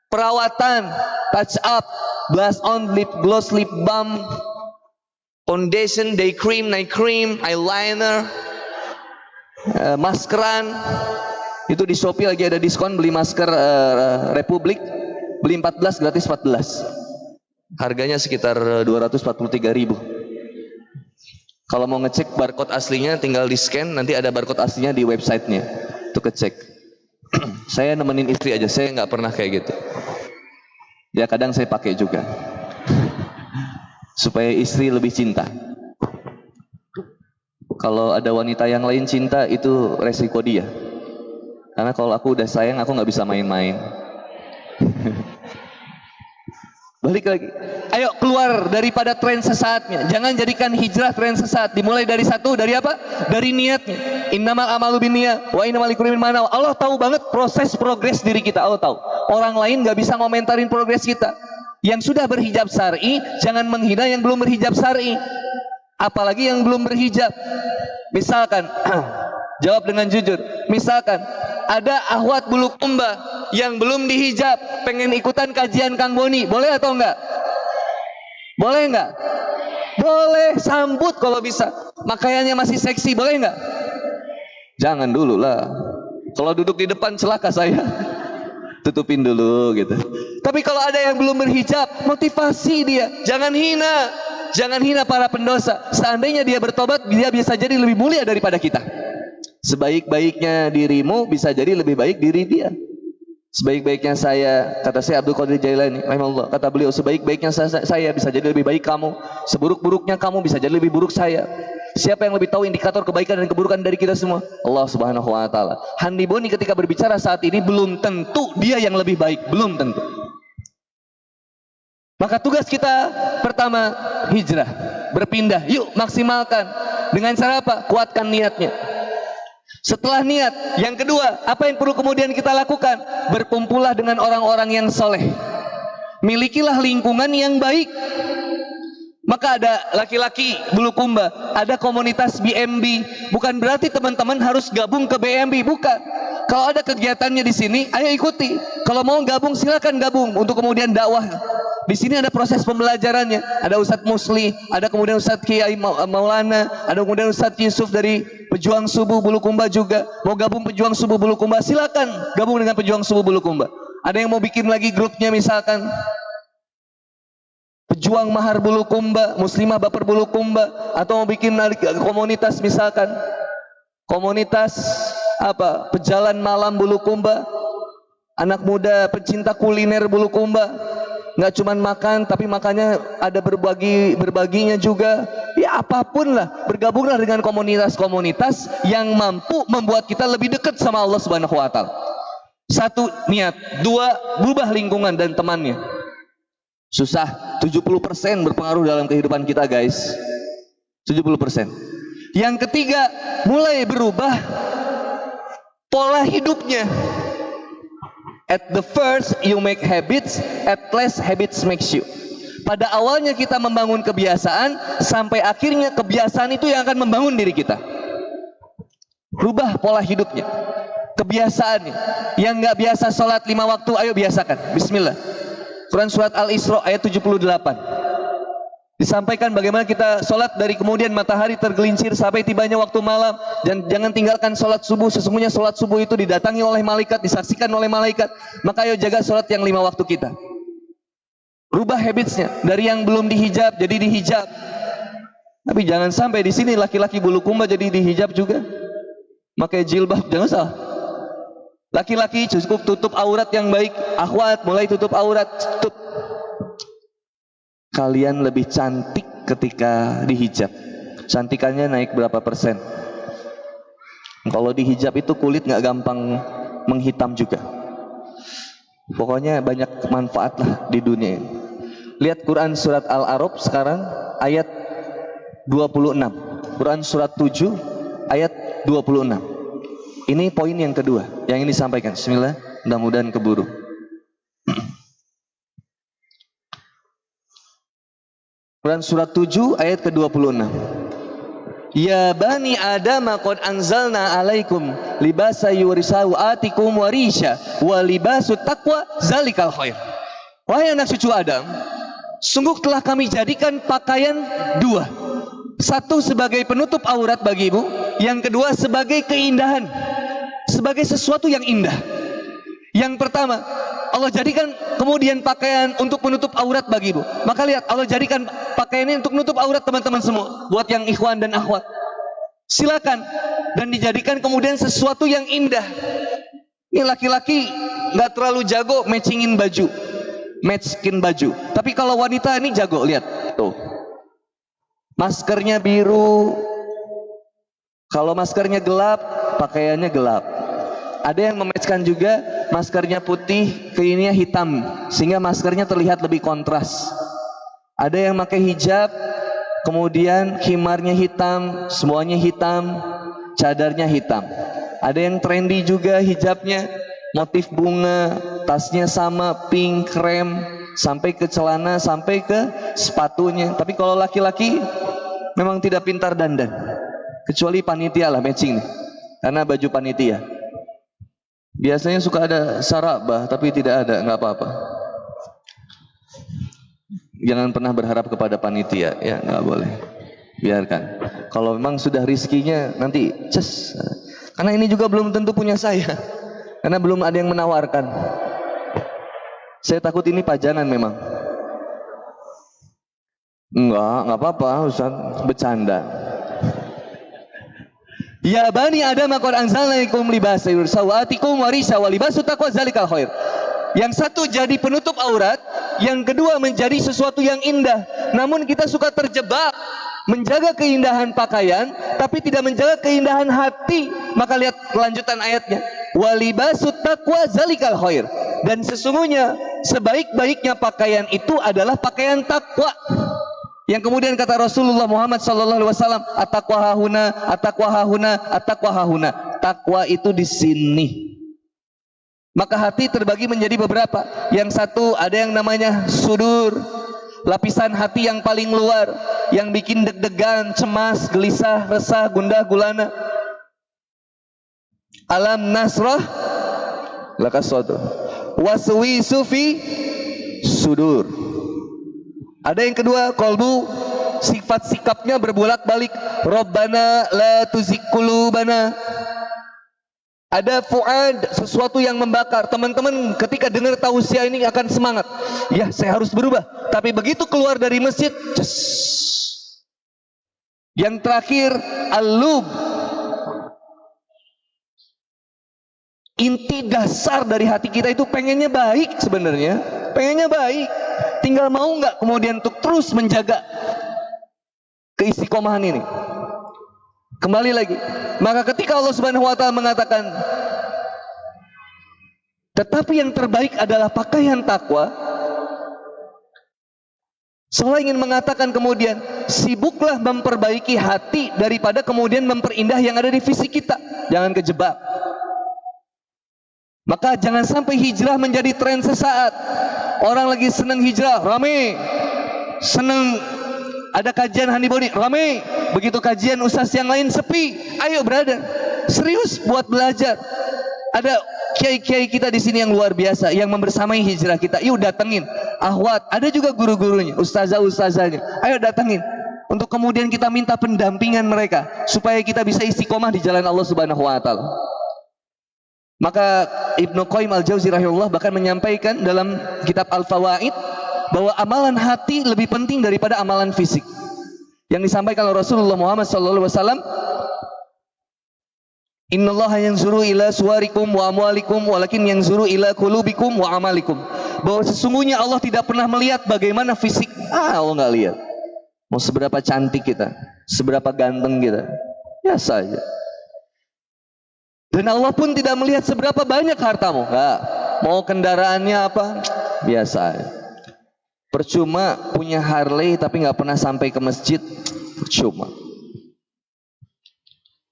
perawatan, touch up, blush on, lip gloss, lip balm, foundation, day cream, night cream, eyeliner, maskeran. Itu di Shopee lagi ada diskon, beli masker Republik, beli 14 gratis 14. Harganya sekitar 243.000. Kalau mau ngecek barcode aslinya tinggal di scan, nanti ada barcode aslinya di websitenya. Itu kecek. Saya nemenin istri aja, saya nggak pernah kayak gitu. Ya kadang saya pakai juga. Supaya istri lebih cinta. Kalau ada wanita yang lain cinta, itu resiko dia. Karena kalau aku udah sayang, aku nggak bisa main-main. Balik lagi. Ayo keluar daripada tren sesaatnya. Jangan jadikan hijrah tren sesaat. Dimulai dari satu, dari apa? Dari niatnya. Innamal amalu binniyat wa innamal likulli imrin ma nawa. Allah tahu banget proses progres diri kita. Allah tahu. Orang lain nggak bisa ngomentarin progres kita. Yang sudah berhijab syar'i, jangan menghina yang belum berhijab syar'i. Apalagi yang belum berhijab. Misalkan, jawab dengan jujur. Misalkan ada ahwat Bulukumba yang belum dihijab, pengen ikutan kajian Kang Boni, boleh atau enggak? Boleh enggak? Boleh, sambut kalau bisa. Makaiannya masih seksi, boleh enggak? Jangan dulu lah. Kalau duduk di depan celaka saya. Tutupin dulu gitu. Tapi kalau ada yang belum berhijab, motivasi dia. Jangan hina. Jangan hina para pendosa. Seandainya dia bertobat, dia bisa jadi lebih mulia daripada kita. Sebaik-baiknya dirimu bisa jadi lebih baik diri dia. Sebaik-baiknya saya, kata saya Abdul Qadir Jailani, rahimahullah, kata beliau, sebaik-baiknya saya bisa jadi lebih baik kamu. Seburuk-buruknya kamu bisa jadi lebih buruk saya. Siapa yang lebih tahu indikator kebaikan dan keburukan dari kita semua? Allah Subhanahu wa taala. Handi Boni ketika berbicara saat ini belum tentu dia yang lebih baik, belum tentu. Maka tugas kita pertama hijrah, berpindah. Yuk maksimalkan. Dengan cara apa? Kuatkan niatnya. Setelah niat, yang kedua, apa yang perlu kemudian kita lakukan? Berkumpullah dengan orang-orang yang soleh. Milikilah lingkungan yang baik. Maka ada laki-laki Bulukumba, ada komunitas BMB. Bukan berarti teman-teman harus gabung ke BMB, bukan. Kalau ada kegiatannya di sini, ayo ikuti. Kalau mau gabung, silakan gabung untuk kemudian dakwah. Di sini ada proses pembelajarannya. Ada Ustadz Musli, ada kemudian Ustadz Kiai Maulana, ada kemudian Ustadz Yusuf dari Pejuang Subuh Bulukumba juga mau gabung Pejuang Subuh Bulukumba, silakan gabung dengan Pejuang Subuh Bulukumba. Ada yang mau bikin lagi grupnya misalkan Pejuang Mahar Bulukumba, Muslimah Baper Bulukumba, atau mau bikin komunitas misalkan komunitas apa? Pejalan Malam Bulukumba, anak muda pecinta kuliner Bulukumba. Nggak cuma makan, tapi makannya ada berbaginya juga. Ya apapun lah, bergabunglah dengan komunitas-komunitas yang mampu membuat kita lebih dekat sama Allah Subhanahu Wa Taala. Satu, niat. Dua, berubah lingkungan dan temannya. Susah. 70% berpengaruh dalam kehidupan kita, guys. 70%. Yang ketiga, mulai berubah pola hidupnya. At the first you make habits, at last habits makes you. Pada awalnya kita membangun kebiasaan, sampai akhirnya kebiasaan itu yang akan membangun diri kita. Rubah pola hidupnya, kebiasaannya. Yang nggak biasa sholat 5 waktu, ayo biasakan. Bismillah. Quran surat Al-Isra ayat 78. Disampaikan bagaimana kita sholat dari kemudian matahari tergelincir sampai tibanya waktu malam. Dan jangan tinggalkan sholat subuh. Sesungguhnya sholat subuh itu didatangi oleh malaikat, disaksikan oleh malaikat. Maka ayo jaga sholat yang 5 waktu kita. Rubah habitsnya, dari yang belum dihijab jadi dihijab. Tapi jangan sampai di sini laki-laki Bulukumba jadi dihijab juga. Pakai jilbab, jangan salah. Laki-laki cukup tutup aurat yang baik. Akhwat mulai tutup aurat. Kalian lebih cantik ketika dihijab. Cantikannya naik berapa persen? Kalau dihijab itu kulit nggak gampang menghitam juga. Pokoknya banyak manfaat lah di dunia ini. Lihat Quran surat Al-A'raf sekarang ayat 26. Quran surat 7 ayat 26. Ini poin yang kedua yang ini disampaikan. Bismillah, mudah-mudahan keburu. Quran surat 7 ayat ke-26. Ya bani Adam qad anzalna alaikum libasa yurisau atikum warisha wa libasu taqwa zalikal khair. Wahai anak cucu Adam, sungguh telah kami jadikan pakaian dua. Satu sebagai penutup aurat bagimu, yang kedua sebagai keindahan, sebagai sesuatu yang indah. Yang pertama, Allah jadikan kemudian pakaian untuk menutup aurat bagimu. Maka lihat, Allah jadikan pakaian ini untuk menutup aurat teman-teman semua. Buat yang ikhwan dan akhwat, silakan. Dan dijadikan kemudian sesuatu yang indah. Ini laki-laki nggak terlalu jago matchingin baju, matchkin baju. Tapi kalau wanita ini jago, lihat tuh. Maskernya biru. Kalau maskernya gelap, pakaiannya gelap. Ada yang mematchkan juga, maskernya putih, kainnya hitam, sehingga maskernya terlihat lebih kontras. Ada yang pakai hijab, kemudian khimarnya hitam, semuanya hitam, cadarnya hitam. Ada yang trendy juga hijabnya, motif bunga, tasnya sama, pink, krem, sampai ke celana, sampai ke sepatunya. Tapi kalau laki-laki memang tidak pintar dandan, kecuali panitia lah matching nih, karena baju panitia. Biasanya suka ada sarabah, tapi tidak ada, nggak apa-apa. Jangan pernah berharap kepada panitia, ya nggak boleh. Biarkan. Kalau memang sudah rizkinya nanti ces. Karena ini juga belum tentu punya saya, karena belum ada yang menawarkan. Saya takut ini pajangan memang. Nggak apa-apa, Ustaz, bercanda. Ya bani Adam qad anzalna alaikum libasa yursawatikum warisa wa libasu taqwa zalikal khair. Yang satu jadi penutup aurat, yang kedua menjadi sesuatu yang indah. Namun kita suka terjebak menjaga keindahan pakaian tapi tidak menjaga keindahan hati. Maka lihat kelanjutan ayatnya. Wa libasu taqwa zalikal khair. Dan sesungguhnya sebaik-baiknya pakaian itu adalah pakaian takwa. Yang kemudian kata Rasulullah Muhammad sallallahu alaihi wasallam, at-taqwa hahuna, at-taqwa hahuna, at-taqwa hahuna. Takwa itu di sini. Maka hati terbagi menjadi beberapa. Yang satu ada yang namanya sudur, lapisan hati yang paling luar, yang bikin deg-degan, cemas, gelisah, resah, gundah gulana. Alam nasrah lakas sadr. Waswisu fi sudur. Ada yang kedua, kolbu sifat sikapnya berbolak-balik. Rabbana la tuzigh qulubana. Ada fuad, sesuatu yang membakar. Teman-teman ketika dengar tausiah ini akan semangat. Ya, saya harus berubah. Tapi begitu keluar dari masjid, yang terakhir, al-lub. Inti dasar dari hati kita itu pengennya baik sebenarnya. Pengennya baik. Tinggal mau nggak kemudian untuk terus menjaga keistiqomahan ini. Kembali lagi, maka ketika Allah Subhanahu wa taala mengatakan, tetapi yang terbaik adalah pakaian takwa, seolah ingin mengatakan kemudian, sibuklah memperbaiki hati daripada kemudian memperindah yang ada di fisik kita. Jangan kejebak. Maka jangan sampai hijrah menjadi tren sesaat. Orang lagi senang hijrah, rame. Senang ada kajian Handiboni, rame. Begitu kajian ustaz yang lain sepi. Ayo brother, serius buat belajar. Ada kiai-kiai kita di sini yang luar biasa, yang membersamai hijrah kita. Yuk datengin. Ahwat, ada juga guru-gurunya, ustazah-ustazahnya. Ayo datengin. Untuk kemudian kita minta pendampingan mereka supaya kita bisa istiqomah di jalan Allah Subhanahu wa taala. Maka Ibnu Qayyim Al-Jauzi rahimahullah bahkan menyampaikan dalam kitab Al-Fawaid bahwa amalan hati lebih penting daripada amalan fisik. Yang disampaikan oleh Rasulullah Muhammad SAW, Innallaha yanzuru ila suwarikum wa amwalikum walakin yanzuru ila qulubikum wa amalikum. Bahwa sesungguhnya Allah tidak pernah melihat bagaimana fisik. Allah nggak lihat. Mau seberapa cantik kita, seberapa ganteng kita, biasa aja. Dan Allah pun tidak melihat seberapa banyak hartamu. Nggak. Mau kendaraannya apa, biasa aja. Percuma punya Harley tapi nggak pernah sampai ke masjid, percuma.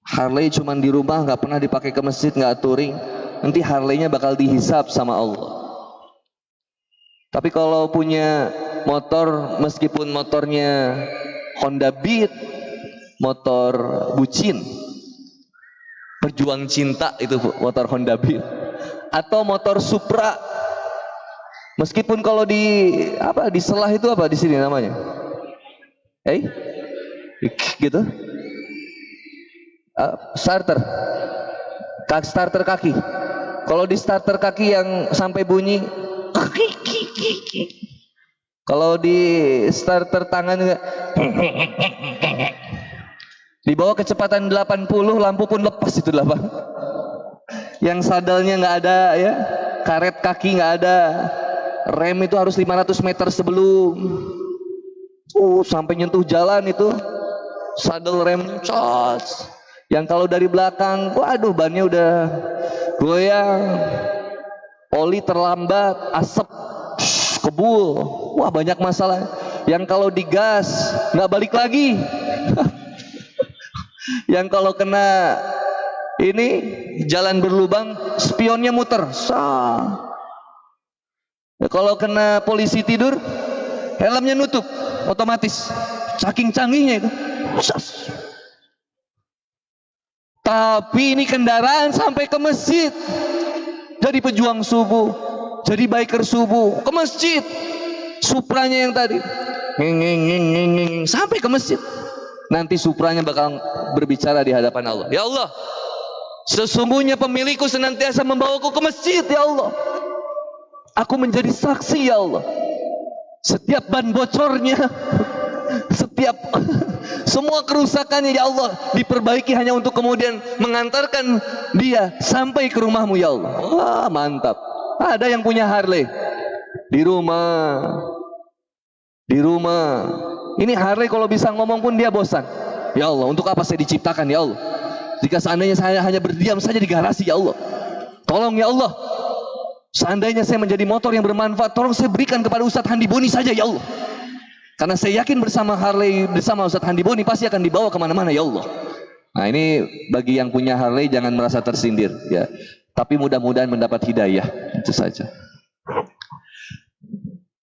Harley cuman di rumah, nggak pernah dipakai ke masjid, nggak touring. Nanti Harley-nya bakal dihisab sama Allah. Tapi kalau punya motor, meskipun motornya Honda Beat, motor bucin, perjuang cinta itu motor Honda Beat, atau motor Supra, meskipun kalau di apa di selah itu apa di sini namanya, gitu. Starter kaki. Kalau di starter kaki yang sampai bunyi, kalau di starter tangan di bawah kecepatan 80, lampu pun lepas itu lah Bang. Yang sadalnya nggak ada ya, karet kaki nggak ada, rem itu harus 500 meter sebelum sampai nyentuh jalan itu sadel rem cas. Yang kalau dari belakang, waduh bannya udah goyang, oli terlambat, asap kebul, wah banyak masalah. Yang kalau digas nggak balik lagi. Yang kalau kena ini jalan berlubang, spionnya muter. Kalau kena polisi tidur, helmnya nutup otomatis. Saking canggihnya itu. Tapi ini kendaraan sampai ke masjid. Jadi pejuang subuh, jadi biker subuh, ke masjid. Supranya yang tadi sampai ke masjid. Nanti Supranya bakal berbicara di hadapan Allah. Ya Allah, sesungguhnya pemilikku senantiasa membawaku ke masjid. Ya Allah, aku menjadi saksi. Ya Allah, setiap ban bocornya, setiap semua kerusakannya ya Allah diperbaiki hanya untuk kemudian mengantarkan dia sampai ke rumahmu. Ya Allah, wah mantap. Ada yang punya Harley di rumah. Ini Harley kalau bisa ngomong pun dia bosan. Ya Allah, untuk apa saya diciptakan ya Allah? Jika seandainya saya hanya berdiam saja di garasi ya Allah, tolong ya Allah. Seandainya saya menjadi motor yang bermanfaat, tolong saya berikan kepada Ustadz Handiboni saja ya Allah. Karena saya yakin bersama Harley, bersama Ustadz Handiboni pasti akan dibawa kemana-mana ya Allah. Nah ini bagi yang punya Harley jangan merasa tersindir ya. Tapi mudah-mudahan mendapat hidayah, itu saja.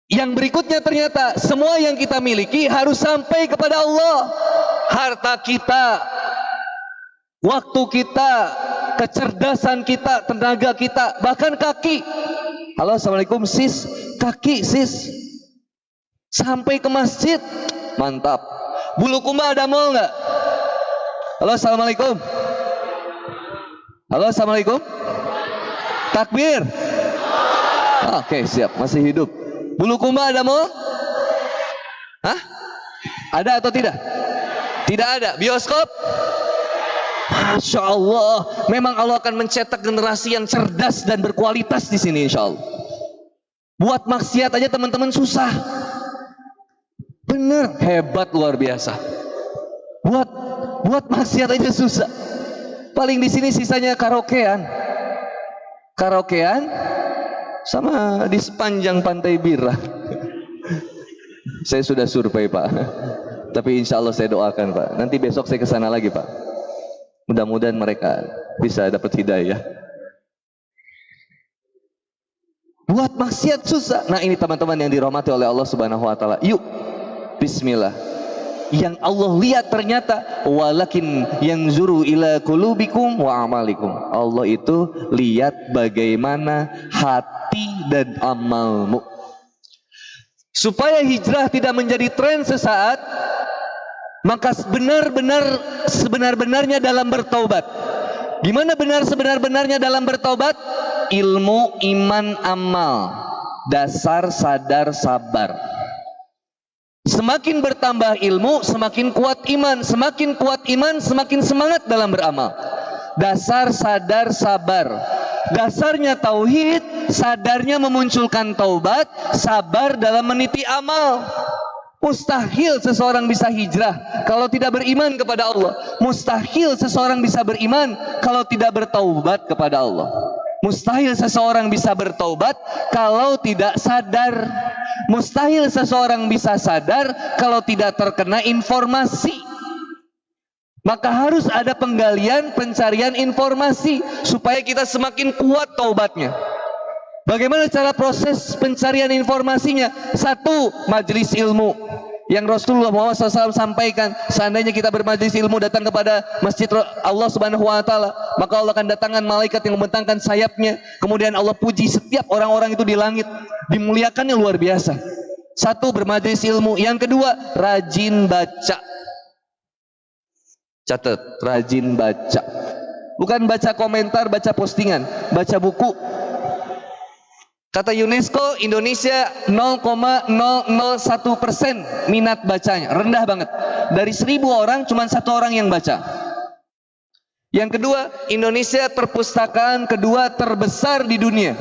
Yang berikutnya ternyata semua yang kita miliki harus sampai kepada Allah. Harta kita, waktu kita, kecerdasan kita, tenaga kita, bahkan kaki. Halo, assalamualaikum sis, kaki sis. Sampai ke masjid, mantap. Bulukumba ada mall nggak? Halo, assalamualaikum. Halo, assalamualaikum. Takbir. Oke, siap, masih hidup. Bulukumba ada mall? Hah? Ada atau tidak? Tidak ada. Bioskop? Masya Allah, memang Allah akan mencetak generasi yang cerdas dan berkualitas di sini, insya Allah. Buat maksiat aja teman-teman susah. Bener, hebat, luar biasa. Buat maksiat aja susah. Paling di sini sisanya karaokean sama di sepanjang Pantai Bira. Saya sudah survei, Pak. Tapi insya Allah saya doakan, Pak. Nanti besok saya ke sana lagi, Pak. Mudah-mudahan mereka bisa dapat hidayah. Buat maksiat susah. Nah, ini teman-teman yang dirahmati oleh Allah Subhanahu wa taala. Yuk, bismillah. Yang Allah lihat ternyata walakin yanzuru ila qulubikum wa amalikum. Allah itu lihat bagaimana hati dan amalmu. Supaya hijrah tidak menjadi tren sesaat, maka sebenar-benarnya dalam bertaubat. Gimana benar sebenar-benarnya dalam bertaubat? Ilmu, iman, amal, dasar, sadar, sabar. Semakin bertambah ilmu, semakin kuat iman. Semakin kuat iman, semakin semangat dalam beramal. Dasar, sadar, sabar. Dasarnya tauhid, sadarnya memunculkan taubat, sabar dalam meniti amal. Mustahil seseorang bisa hijrah kalau tidak beriman kepada Allah. Mustahil seseorang bisa beriman kalau tidak bertaubat kepada Allah. Mustahil seseorang bisa bertaubat kalau tidak sadar. Mustahil seseorang bisa sadar kalau tidak terkena informasi. Maka harus ada penggalian, pencarian informasi supaya kita semakin kuat taubatnya. Bagaimana cara proses pencarian informasinya? Satu, majelis ilmu. Yang Rasulullah SAW sampaikan, seandainya kita bermajelis ilmu datang kepada masjid Allah Subhanahu wa taala, maka Allah akan datangkan malaikat yang membentangkan sayapnya. Kemudian Allah puji setiap orang-orang itu di langit, dimuliakannya luar biasa. Satu, bermajelis ilmu. Yang kedua, rajin baca. Catat, rajin baca. Bukan baca komentar, baca postingan, baca buku. Kata UNESCO, Indonesia 0,001% minat bacanya, rendah banget. Dari 1000 orang, cuma 1 orang yang baca. Yang kedua, Indonesia perpustakaan kedua terbesar di dunia.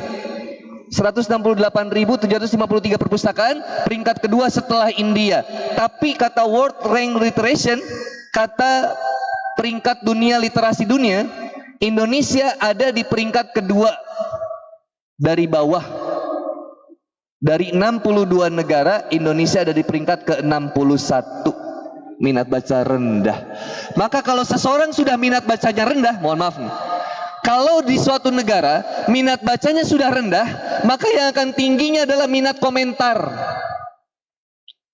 168.753 perpustakaan, peringkat kedua setelah India. Tapi kata World Rank Literation, kata peringkat dunia literasi dunia, Indonesia ada di peringkat kedua dari bawah. Dari 62 negara, Indonesia ada di peringkat ke-61. Minat baca rendah. Maka kalau seseorang sudah minat bacanya rendah, mohon maaf nih, kalau di suatu negara minat bacanya sudah rendah, maka yang akan tingginya adalah minat komentar.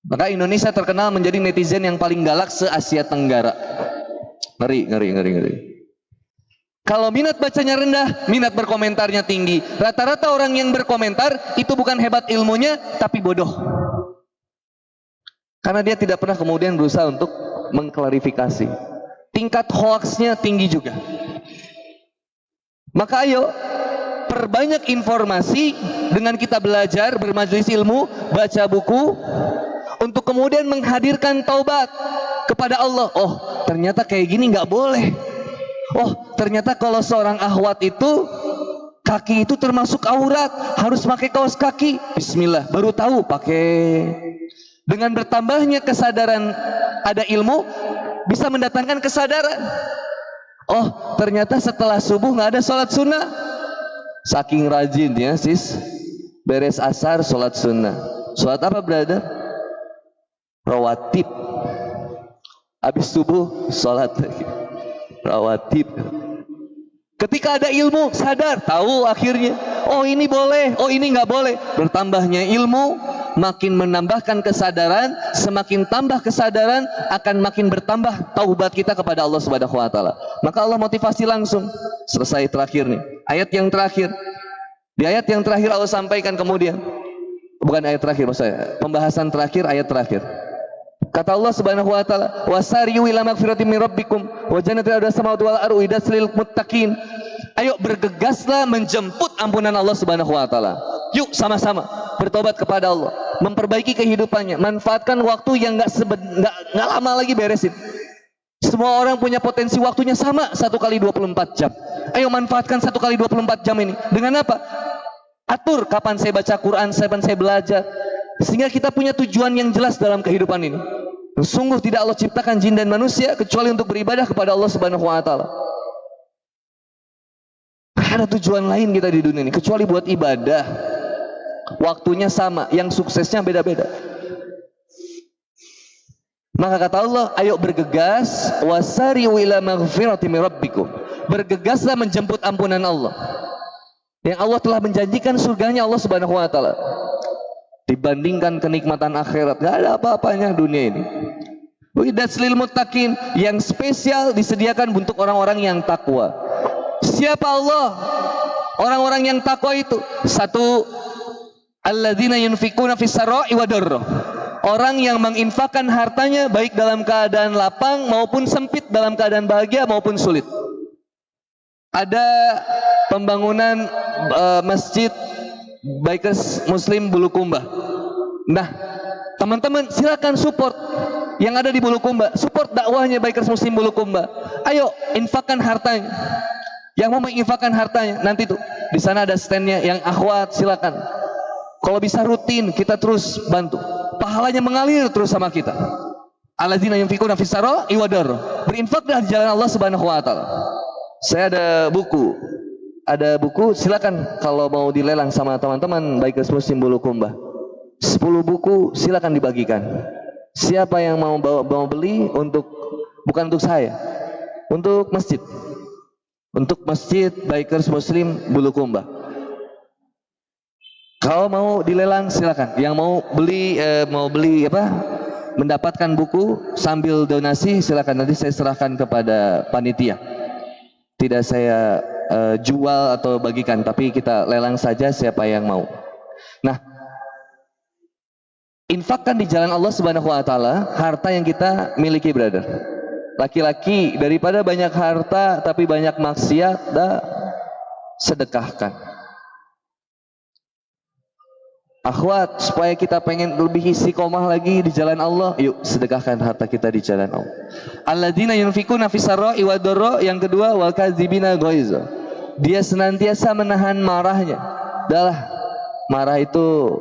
Maka Indonesia terkenal menjadi netizen yang paling galak se-Asia Tenggara. Ngeri. Kalau minat bacanya rendah, minat berkomentarnya tinggi. Rata-rata orang yang berkomentar itu bukan hebat ilmunya, tapi bodoh. Karena dia tidak pernah kemudian berusaha untuk mengklarifikasi. Tingkat hoaxnya tinggi juga. Maka ayo, perbanyak informasi dengan kita belajar, bermajelis ilmu, baca buku, untuk kemudian menghadirkan taubat kepada Allah. Oh, ternyata kayak gini nggak boleh. Oh, ternyata kalau seorang akhwat itu kaki itu termasuk aurat, harus pakai kaos kaki. Bismillah, baru tahu pakai. Dengan bertambahnya kesadaran ada ilmu bisa mendatangkan kesadaran. Oh, ternyata setelah subuh nggak ada sholat sunnah. Saking rajinnya sis, beres asar sholat sunnah. Sholat apa brother? Rawatib. Habis subuh sholat rawatib. Ketika ada ilmu, sadar, tahu akhirnya, oh ini boleh, oh ini nggak boleh. Bertambahnya ilmu, makin menambahkan kesadaran. Semakin tambah kesadaran, akan makin bertambah taubat kita kepada Allah Subhanahu wa taala. Maka Allah motivasi langsung. Selesai terakhir nih, ayat yang terakhir. Di ayat yang terakhir Allah sampaikan kemudian, bukan ayat terakhir maksud saya, pembahasan terakhir, ayat terakhir. Kata Allah Subhanahu wa taala, "Wasari'u ila magfiratin min rabbikum wa jannatin 'arduha as-samawati wal ardu uiddat lil muttaqin." Ayo bergegaslah menjemput ampunan Allah Subhanahu wa taala. Yuk sama-sama bertobat kepada Allah, memperbaiki kehidupannya, manfaatkan waktu yang enggak lama lagi beresin. Semua orang punya potensi waktunya sama, 1 kali 24 jam. Ayo manfaatkan 1 kali 24 jam ini. Dengan apa? Atur kapan saya baca Quran, kapan saya belajar. Sehingga kita punya tujuan yang jelas dalam kehidupan ini. Sungguh tidak Allah ciptakan jin dan manusia kecuali untuk beribadah kepada Allah Subhanahu wa taala. Ada tujuan lain kita di dunia ini kecuali buat ibadah. Waktunya sama, yang suksesnya beda-beda. Maka kata Allah, ayo bergegas, wasari'u ila maghfirati min rabbikum. Bergegaslah menjemput ampunan Allah. Yang Allah telah menjanjikan surganya Allah Subhanahu wa taala. Dibandingkan kenikmatan akhirat, gak ada apa-apanya dunia ini. Uiddat lil muttaqin, yang spesial disediakan untuk orang-orang yang takwa. Siapa Allah? Orang-orang yang takwa itu, satu, alladzina yunfikuna fis sarai wa darra. Orang yang menginfakkan hartanya baik dalam keadaan lapang maupun sempit, dalam keadaan bahagia maupun sulit. Ada pembangunan masjid Bikers Muslim Bulukumba. Nah, teman-teman silakan support yang ada di Bulukumba, support dakwahnya Bikers Muslim Bulukumba. Ayo infakkan hartanya. Yang mau menginfakkan hartanya, nanti tuh di sana ada standnya. Yang akhwat silakan. Kalau bisa rutin kita terus bantu. Pahalanya mengalir terus sama kita. Alladzina yunfikuna fis sarai wa darra. Berinfaklah di jalan Allah Subhanahu wa taala. Saya ada buku. Ada buku, silakan kalau mau dilelang sama teman-teman Bikers Muslim Bulukumba. 10 buku silakan dibagikan. Siapa yang mau beli, untuk bukan untuk saya, untuk masjid. Untuk masjid Bikers Muslim Bulukumba. Kalau mau dilelang silakan. Yang mau beli mendapatkan buku sambil donasi silakan, nanti saya serahkan kepada panitia. Tidak saya jual atau bagikan, tapi kita lelang saja siapa yang mau. Nah, infakkan di jalan Allah Subhanahu wa taala harta yang kita miliki, brother. Laki-laki daripada banyak harta tapi banyak maksiat, sedekahkan. Akhwat, supaya kita pengen lebih istiqomah lagi di jalan Allah, yuk sedekahkan harta kita di jalan Allah. Alladzina yunfikuna fis sarai wa darra, yang kedua wal kadzibina ghaiza. Dia senantiasa menahan marahnya. Dahlah, marah itu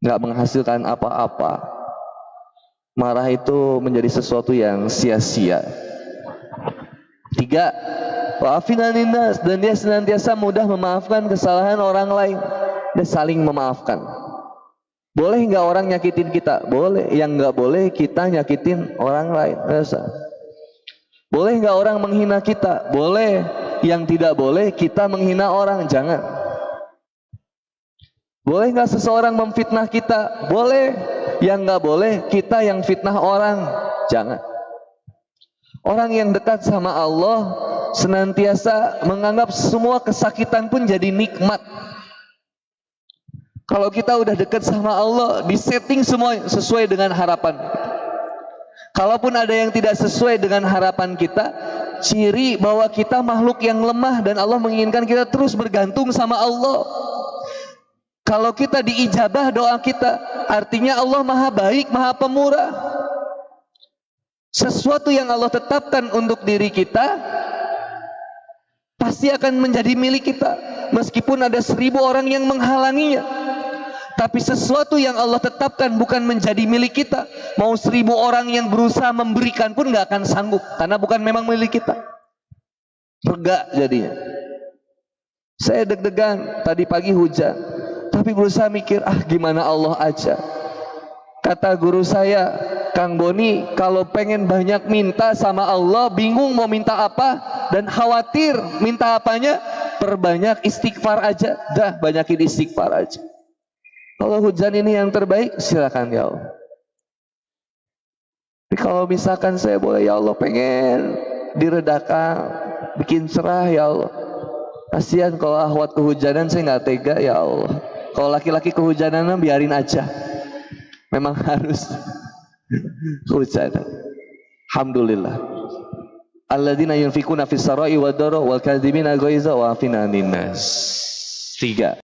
nggak menghasilkan apa-apa. Marah itu menjadi sesuatu yang sia-sia. 3, wa'afin 'anil nas, dan dia senantiasa mudah memaafkan kesalahan orang lain. Dan saling memaafkan. Boleh nggak orang nyakitin kita? Boleh. Yang nggak boleh kita nyakitin orang lain. Boleh nggak orang menghina kita? Boleh. Yang tidak boleh kita menghina orang. Jangan. Boleh nggak seseorang memfitnah kita? Boleh. Yang nggak boleh kita yang fitnah orang. Jangan. Orang yang dekat sama Allah senantiasa menganggap semua kesakitan pun jadi nikmat. Kalau kita udah dekat sama Allah, disetting semua sesuai dengan harapan. Kalaupun ada yang tidak sesuai dengan harapan kita, ciri bahwa kita makhluk yang lemah dan Allah menginginkan kita terus bergantung sama Allah. Kalau kita diijabah doa kita, artinya Allah maha baik, maha pemurah. Sesuatu yang Allah tetapkan untuk diri kita pasti akan menjadi milik kita, meskipun ada 1000 orang yang menghalanginya. Tapi sesuatu yang Allah tetapkan bukan menjadi milik kita, mau 1000 orang yang berusaha memberikan pun gak akan sanggup, karena bukan memang milik kita. Lega jadinya. Saya deg-degan, tadi pagi hujan, tapi berusaha mikir, gimana Allah aja. Kata guru saya, Kang Boni, kalau pengen banyak minta sama Allah, bingung mau minta apa, dan khawatir minta apanya, perbanyak istighfar aja. Dah, banyakin istighfar aja. Kalau hujan ini yang terbaik, silakan ya Allah. Tapi kalau misalkan saya boleh, ya Allah, pengen diredakan, bikin cerah ya Allah. Kasihan kalau akhwat kehujanan, saya nggak tega ya Allah. Kalau laki-laki kehujanan biarin aja. Memang harus. Hujan. Alhamdulillah. Alladzina yunfikuna fis sarai wad dara wal kadzimina ghaiza wa afina 'anil nas. 3.